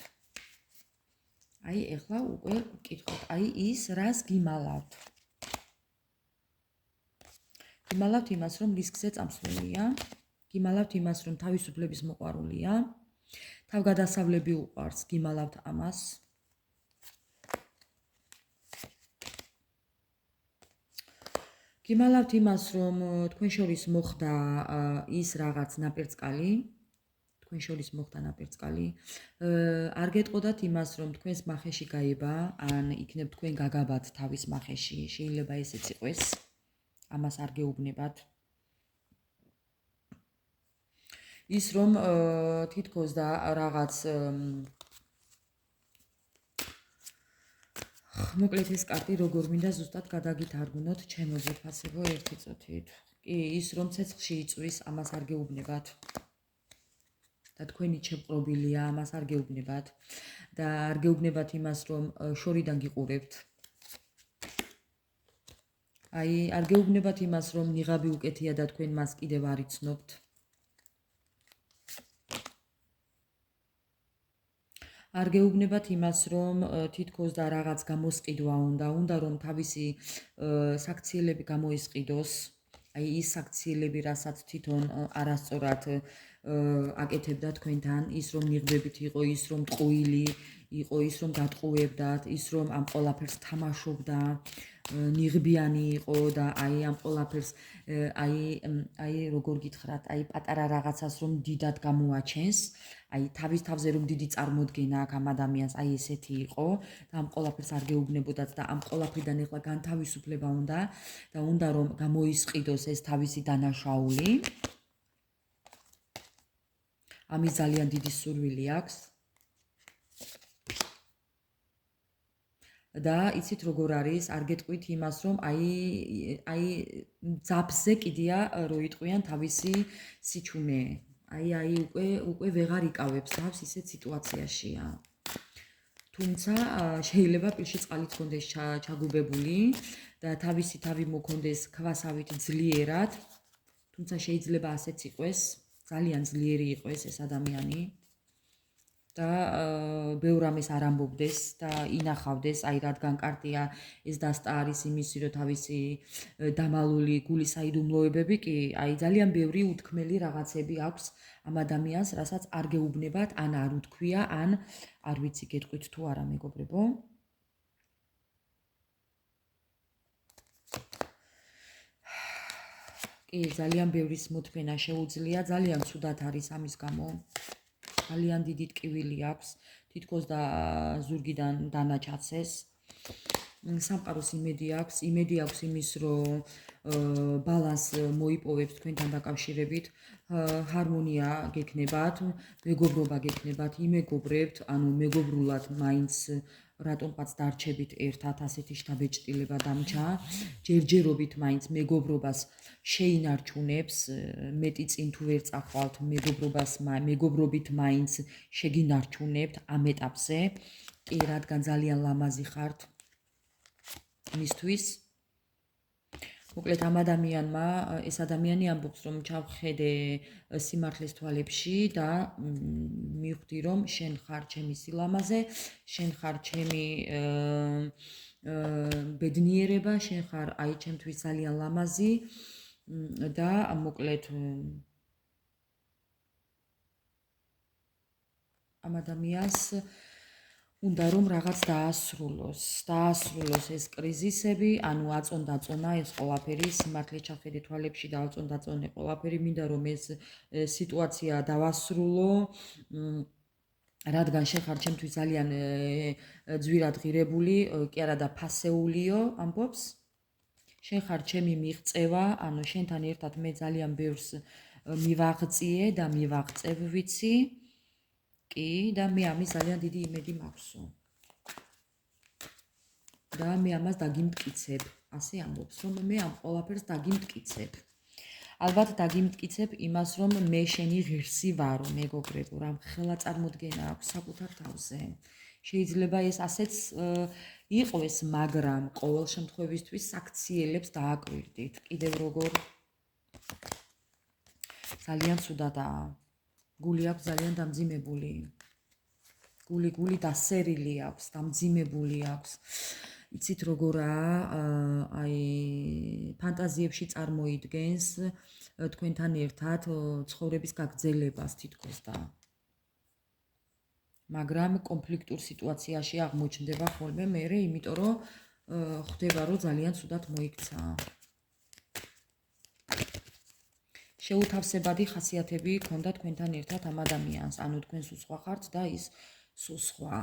S1: აი ახლა უკვე ვკითხოთ, აი ის რას გიმალავთ? გიმალავთ იმას, რომ რისკზე წამსვლელია, გიმალავთ იმას, რომ თავისუფლების მოყვარულია, თავგადასავლები უყვარს, გიმალავთ ამას. გიმალავთ იმას, რომ თქვენ შორის მოხდა ის რაღაც ნაპერწკალი, არ გეტყოდათ იმას, რომ თქვენს მახეში გაება, ან იქნებ თქვენ გაგაბათ თავის მახეში, შეიძლება ესეც იყოს. ამას არ გეუბნებათ. ის რომ თითქოს და რაღაც მოკლედ ეს კარტი როგორ მინდა ზუსტად გადაგითარგმნოთ ჩემო ძვირფასებო ერთი წუთით. კი, ის რომ ცეცხლში იწვის, ამას არ გეუბნებათ. და თქვენი შეპყრობილია, ამას არ გეუბნებათ. და არ გეუბნებათ იმას, რომ შორიდან გიყურებთ. აი, არ გეუბნებათ იმას, რომ ნიღაბი უკეთია და თქვენ მას კიდევ არ იცნობთ. არ გეუბნებათ იმას, რომ თითქოს და რაღაც გამოსყიდვა უნდა რომ თავისი საქციელები გამოისყიდოს. აი ის საქციელები, რასაც თვითონ არასწორად აკეთებდა თქვენთან, ის რომ ნიღბებით იყო, ის რომ ტყუილი იყო, ის რომ გატყუებდათ, ის რომ ამ ყველაფერს თამაშობდა, ნიღბიანი იყო და აი ამ ყველაფერს აი როგორ გითხრათ, აი პატარა რაღაცას რომ დიდად გამოაჩენს, აი თავის თავზე რომ დიდი წარმოდგენა აქვს ამ ადამიანს, აი ესეთი იყო და ამ ყველაფერს არ გეუბნებოდათ და ამ ყველაფრიდან ახლა განთავისუფლება უნდა და უნდა რომ გამოისყიდოს ეს თავისი დანაშაული. ამის ძალიან დიდი სურვილი აქვს. და იცით როგორ არის, არ გეტყვით იმას, რომ აი ძაფზე კიდია რო იტყვიან თავისი სიჩუნე. აი უკვე ვეღარ იკავებს თავს, ისეთ სიტუაციაშია. თუმცა შეიძლება პირში წყალიც კონდეს ჩაგუბებული და თავისი თავი მოქონდეს ქვასავით ძლიერად, თუმცა შეიძლება ასეც იყოს, ძალიან ძლიერი იყოს ეს ადამიანი. და ბევრ ამის არ ამბობდეს და ინახავდეს, აი რადგან კარტია ეს დასტა არის იმისი, რომ თავისი დამალული გულის საიდუმლოებები კი, აი ძალიან ბევრი უთქმელი რაღაცები აქვს ამ ადამიანს, რასაც არ გეუბნებათ, ან არ უთქვია, ან არ ვიცი გეტყვით თუ არა მეგობრებო. კი, ძალიან ბევრის მოთმენა შეუძლია, ძალიან ცუდად არის ამის გამო. ძალიან დიდი ტკივილი აქვს, თითქოს და ზურგიდან დანაჩაცეს. სამყაროს იმედი აქვს იმის, რომ ბალანს მოიპოვებს თქვენთან დაკავშირებით, ჰარმონია გექნებათ, მეგობრობა გექნებათ, იმეგობრებთ, ანუ მეგობრულად მაინც რატომღაც დარჩებით ერთად, ასეთი შთაბეჭდილება დამჭა, ჯერჯერობით მაინც მეგობრობას შეინარჩუნებს, მეტი წინ თუ ვერ წახვალთ მეგობრობით მაინც შეგინარჩუნებთ ამ ეტაპზე, კი, რადგან ძალიან ლამაზი ხართ მისთვის. მოკლედ ამ ადამიანმა, ეს ადამიანი ამბობს, რომ ჩავხედე სიმართლეს თვალებში და მივხვდი, რომ შენ ხარ ჩემი სილამაზე, შენ ხარ ჩემი ბედნიერება, შენ ხარ აი ჩემთვის ძალიან ლამაზი და მოკლედ ამ ადამიანს უნდა რომ რაღაც დაასრულოს ეს კრიზისები, ანუ აწონ-დაწონა ეს ყველაფერი, სიმართლე ჩახედე თვალებში და აწონ-დაწონე ყველაფერი, მინდა რომ ეს სიტუაცია დავასრულო, რადგან შენ ხარ ჩემთვის ძალიან ძვირად ღირებული, კი არა და ფასეულიო ამბობს. შენ ხარ ჩემი მიღწევა, ანუ შენთან ერთად მე ძალიან ბევრს მივაღწიე და მივაღწევ ვიცი. კი, და მე ამის ძალიან დიდი იმედი მაქვსო. და მე ამას დაგიმტკიცებ, ასე ამბობს, რომ მე ამ ყველაფერს დაგიმტკიცებ. ალბათ დაგიმტკიცებ იმას, რომ მე შენი ღირსი ვარო, მეგობრებო, რამ ხელა წარმოდგენა აქვს საკუთარ თავზე. შეიძლება ეს ასეც იყოს, მაგრამ ყოველ შემთხვევისთვის საქციელებს დააკვირდით. კიდევ როგორ ძალიან ცუდადაა. გული აქვს ძალიან დამძიმებული. გული დასერილი აქვს, დამძიმებული აქვს. იცით როგორაა, აი ფანტაზიებში წარმოიდგენს თქვენთან ერთად ცხოვრების გაგრძელებას თითქოს და მაგრამ კონფლიქტურ სიტუაციაში აღმოჩნდება ხოლმე მერე, იმიტომ რომ ხვდება რომ ძალიან ცუდად მოიქცა. შეუთავსებადი ხასიათები ჰქონდა თქვენთან ერთად ამ ადამიანს, ანუ თქვენ სულ სხვა ხართ და ის სულ სხვა.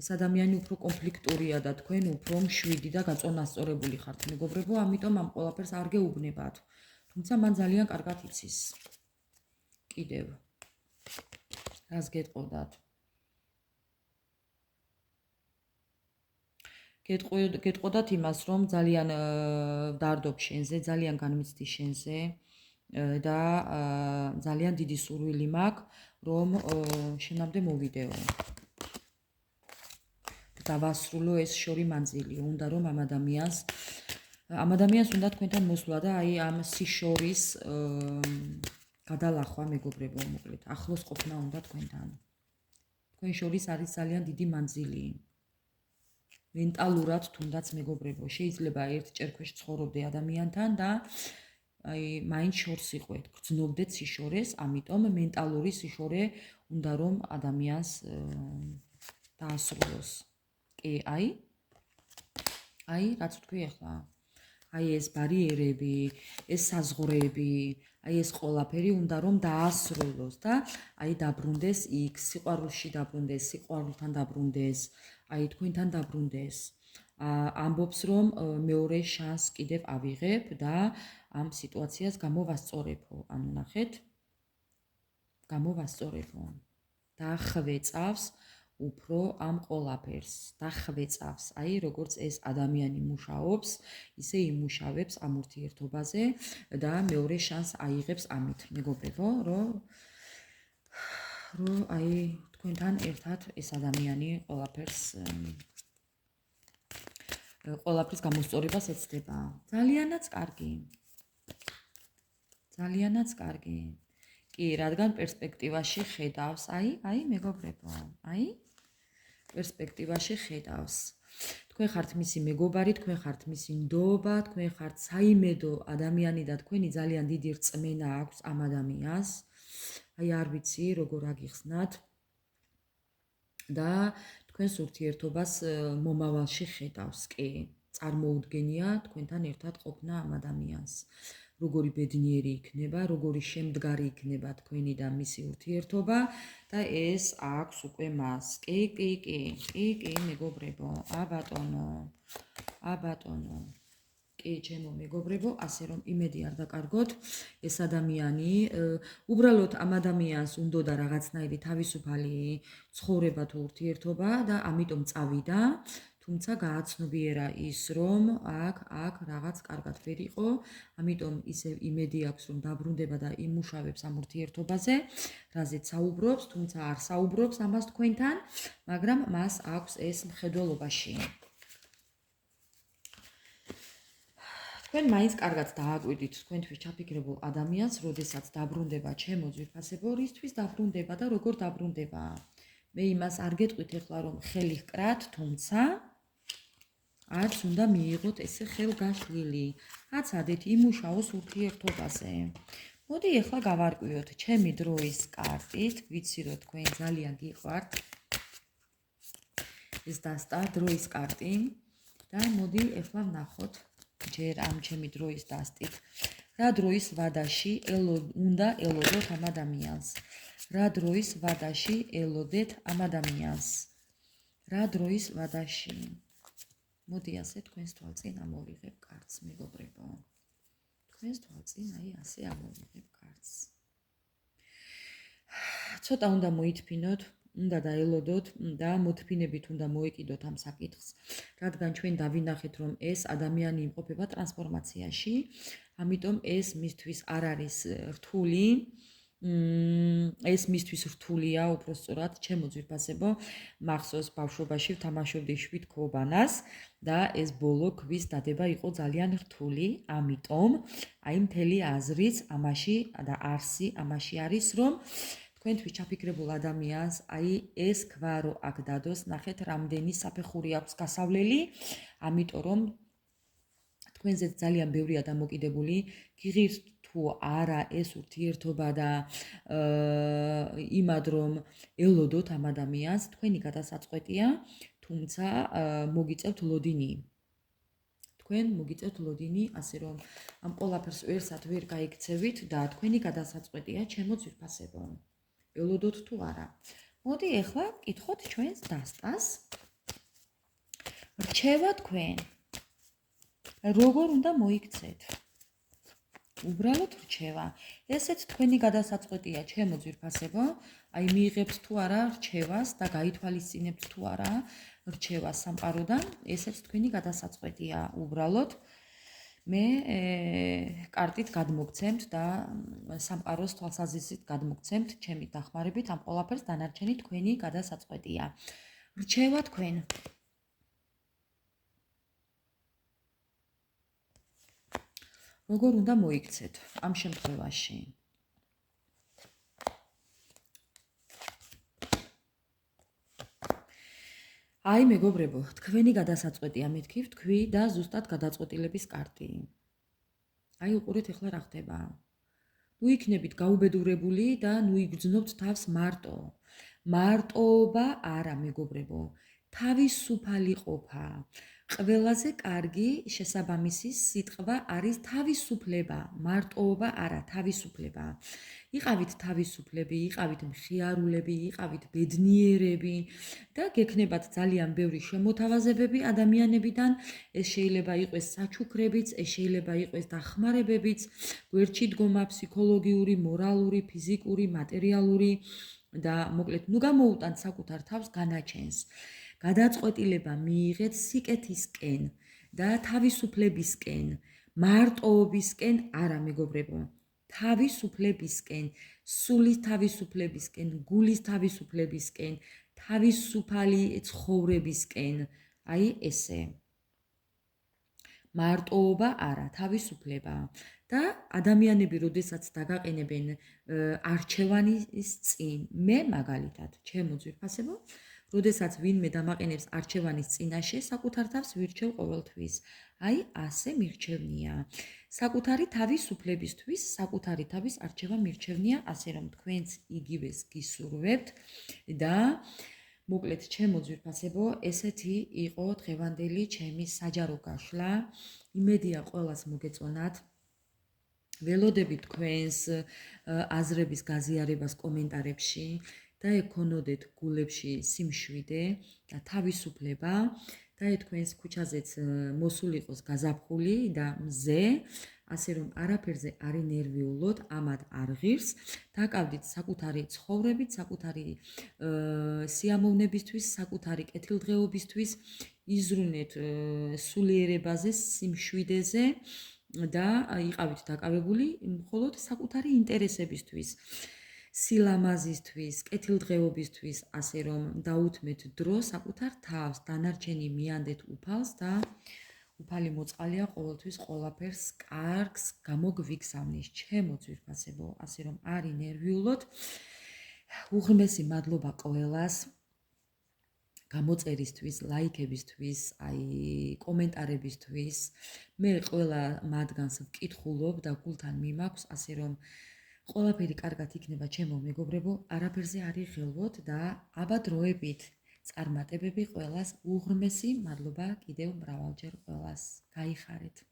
S1: ეს ადამიანი უფრო კონფლიქტურია და თქვენ უფრო მშვიდი და გაწონასწორებული ხართ, მეგობრებო, ამიტომ ამ ყველაფერს არ გეუბნებათ. თუმცა მან ძალიან კარგად იცის. კიდევ რას გეტყოდათ? გეტყოდათ იმას, რომ ძალიან დარდობ შენზე, ძალიან განმიცდი შენზე და ძალიან დიდი სურვილი მაქვს, რომ შენამდე მოვიდეო. დავასრულო ეს შორი მანძილი. უნდა რომ ამ ადამიანს უნდა თქვენთან მოსვლა და აი ამ სიშორის გადალახვა, მეგობრებო, მოკლედ ახლოს ყოფნა უნდა თქვენთან. თქვენ შორის არის ძალიან დიდი მანძილი. მენტალურად თუნდაც, მეგობრებო, შეიძლება ერთჯერ ქვეშ ცხოვრობდე ადამიანთან და აი მაინც შორს იყვეთ, გრძნობდეთ სიშორეს, ამიტომ მენტალური სიშორე უნდა რომ ადამიანს დაასრულოს. კი, აი, რაც ვთქვი ახლა. აი ეს ბარიერები, ეს საზღვრები, აი ეს ყველაფერი უნდა რომ დაასრულოს და აი დაბრუნდეს იქ, სიყვარულში დაბრუნდეს, სიყვარულთან დაბრუნდეს, აი თქვენთან დაბრუნდეს. ამბობს რომ მეორე შანსს კიდევ ავიღებ და ამ სიტუაციას გამოვასწორებო. ანუ ნახეთ, გამოვასწორებო. დახვეწავს უფრო ამ ყველაფერს, დახვეწავს. აი როგორც ეს ადამიანი მუშაობს, ისე იმუშავებს ამ ურთიერთობაზე და მეორე შანსს აიღებს ამით, მეგობრებო, რომ აი თქვენთან ერთად ეს ადამიანი ყველაფრის გამოსწორებას ეცდება. ძალიანაც კარგი. ძალიანაც კარგი. კი, რადგან პერსპექტივაში ხედავს, აი მეგობრებო, აი პერსპექტივაში ხედავს. თქვენ ხართ მისი მეგობარი, თქვენ ხართ მისი ნდობა, თქვენ ხართ საიმედო ადამიანი და თქვენი ძალიან დიდი რწმენა აქვს ამ ადამიანს. აი არ ვიცი როგორ აგიხსნათ და თქვენს ურთიერთობას მომავალში ხედავს, კი. წარმოუდგენია თქვენთან ერთად ყოფნა ამ ადამიანს. როგორი ბედნიერი იქნება, როგორი შემდგარი იქნება თქვენი და მისი ურთიერთობა და ეს აქვს უკვე მას. კი, მეგობრებო, ბატონო. კი, ჩემო მეგობრებო, ასე რომ იმედი არ დაკარგოთ, ეს ადამიანი, უბრალოდ ამ ადამიანს უნდოდა რაღაცნაირი თავისუფალი ცხოვრება თუ ურთიერთობა და ამიტომ წავიდა. თუმცა გააცნობიერა ის, რომ აქ რაღაც კარგად ვერ იყო, ამიტომ ისევ იმედი აქვს, რომ დაბრუნდება და იმუშავებს ამ ურთიერთობაზე, რაზეც საუბრობს, თუმცა არ საუბრობს ამას თქვენთან, მაგრამ მას აქვს ეს მხედველობაში. თქვენ მაინც კარგად დააკვირდით თქვენთვის ჩაფიქრებულ ადამიანს, როდესაც დაბრუნდება ჩემო ძვირფასებო, რისთვის დაბრუნდება და როგორ დაბრუნდება. მე იმას არ გეტყვით ახლა, რომ ხელი ჰკრათ, თუმცა არც უნდა მიიღოთ ესე ხელგაშლილი. აცადეთ იმუშაოს ურთიერთობაზე. მოდი ახლა გავარკვიოთ ჩემი დროის კარტით, ვიცი რომ თქვენ ძალიან გიყვართ ეს დასტა დროის კარტი და მოდი ახლა ვნახოთ ჯერ ამ ჩემი დროის დასტით რა დროის ვადაში უნდა ელოდოთ ამ ადამიანს რა დროის ვადაში ელოდეთ ამ ადამიანს რა დროის ვადაში მოდი ასე თქვენს თვალწინ ამოვიღებ კარტს მეგობრებო თქვენს თვალწინ აი ასე ამოვიღებ კარტს ცოტა უნდა მოითფინოთ უნდა დაელოდოთ და მოთფინებით უნდა მოეკიდოთ ამ საკითხს რადგან ჩვენ დავინახეთ რომ ეს ადამიანი იმყოფება ტრანსფორმაციაში ამიტომ ეს მისთვის არ არის რთული ეს მისთვის რთულია უпростоრად ჩემო ძვირფასებო მახსოვს ბავშვობაში ვთამაშობდი შვიდქობანას და ეს ბოლო ქვის დადება იყო ძალიან რთული ამიტომ აი მთელი აზრიც ამაში და არსი ამაში არის რომ თქვენთვის ჩაფიქრებულ ადამიანს აი ეს ქვა რო აქ დადოს ნახეთ რამდენი საფეხური აქვს გასავლელი ამიტომ რომ თქვენზე ძალიან ბევრია დამოკიდებული გიღირთ თუ არა ეს ურთიერთობა და იმად რომ ელოდოთ ამ ადამიანს თქვენი გადასაწყვეტია თუმცა მოგიწევთ ლოდინი თქვენ მოგიწევთ ლოდინი ასე რომ ამ ყველაფერს ვერსად ვერ გაიქცევით და თქვენი გადასაწყვეტია ჩემო ძვირფასებო ელოდოთ თუ არა მოდი ახლა კითხოთ ჩვენს დასტას რჩევა თქვენ როგორ უნდა მოიქცეთ უბრალოდ რჩევა ესეც თქვენი გადასაწყვეტია ჩემო ძვირფასებო აი მიიღებთ თუ არა რჩევას და გაითვალისწინებთ თუ არა რჩევას სამყაროდან ესეც თქვენი გადასაწყვეტია უბრალოდ მე კარტით გადმოგცემთ და სამყაროს თვალსაზრისით გადმოგცემთ ჩემი დახმარებით ამ ყველაფერს დანარჩენი თქვენი გადასაწყვეტია რჩევა თქვენ როგორ უნდა მოიქცეთ ამ შემთხვევაში აი მეგობრებო თქვენი გადასაწყვეტია მეთქი ვთქვი და ზუსტად გადაწყვეტილების კარტი აი უყურეთ ახლა რა ხდება ნუ იქნებით გაუბედურებული და ნუ იგრძნობთ თავს მარტოობა არა მეგობრებო თავისუფალი ყოფა ყველაზე კარგი შესაბამისი სიტყვა არის თავისუფლება მარტოობა არა თავისუფლება იყავით თავისუფლები იყავით მხიარულები იყავით ბედნიერები და გექნებათ ძალიან ბევრი შემოთავაზებები ადამიანებიდან ეს შეიძლება იყოს საჩუქრებიც ეს შეიძლება იყოს დახმარებებიც გვერდში დგომა ფსიქოლოგიური მორალური ფიზიკური მატერიალური და მოკლედ ნუ გამოუტანთ საკუთარ თავს განაჩენს გადაწყვეტილება მიიღეთ სიკეთისკენ და თავისუფლებისკენ მარტოობისკენ არა მეგობრებო თავისუფლებისკენ სულის თავისუფლებისკენ გულის თავისუფლებისკენ თავისუფალი ცხოვრებისკენ აი ესე მარტოობა არა თავისუფლება და ადამიანები როდესაც დაგაყენებენ არჩევანის წინ მე მაგალითად ჩემო ძვირფასებო როდესაც ვინმე დამაყენებს არჩევანის წინაშე საკუთარ თავს ვირჩევ ყოველთვის აი ასე მირჩევნია საკუთარი თავისუფლებისთვის საკუთარი თავის არჩევა მირჩევნია ასე რომ თქვენც იგივეს გისურვებთ და მოკლედ ჩემო ძვირფასებო ესეთი იყო დღევანდელი ჩემი საჯარო გაშლა იმედია ყველას მოგეწონათ ველოდებით თქვენს აზრების გაზიარებას კომენტარებში და ეკონოდეთ გულებში სიმშვიდე და თავისუფლება და თქვენს ქუჩაზეც მოსულ იყოს გაზაფხული და მზე ასე რომ არაფერზე არ ინერვიულოთ ამად არ ღირს დაკავდით საკუთარი ცხოვრებით საკუთარი სიამოვნებისთვის საკუთარი კეთილდღეობისთვის იზრუნეთ სულიერებაზე სიმშვიდეზე და იყავით დაკავებული მხოლოდ საკუთარი ინტერესებისთვის სილამაზისთვის, კეთილდღეობისთვის, ასე რომ დაუთმეთ დრო საკუთარ თავს, დანარჩენი მიანდეთ უფალს და უფალი მოწყალია ყოველთვის ყველაფერს კარგს გამოგვიგზავნის ჩემო ძვირფასებო, ასე რომ არ ინერვიულოთ. უღრმესი მადლობა ყველას გამოწერისთვის, ლაიქებისთვის, აი კომენტარებისთვის. მე ყველა მათგანს ვკითხულობ და გულთან მიმაქვს, ასე რომ ყველაფერი კარგად იქნება, ჩემო მეგობრებო, არაფერზე არ იღელვოთ და აბა დროებით წარმატებები ყველას, უღრმესი მადლობა კიდევ მრავალჯერ ყველას. გაიხარეთ.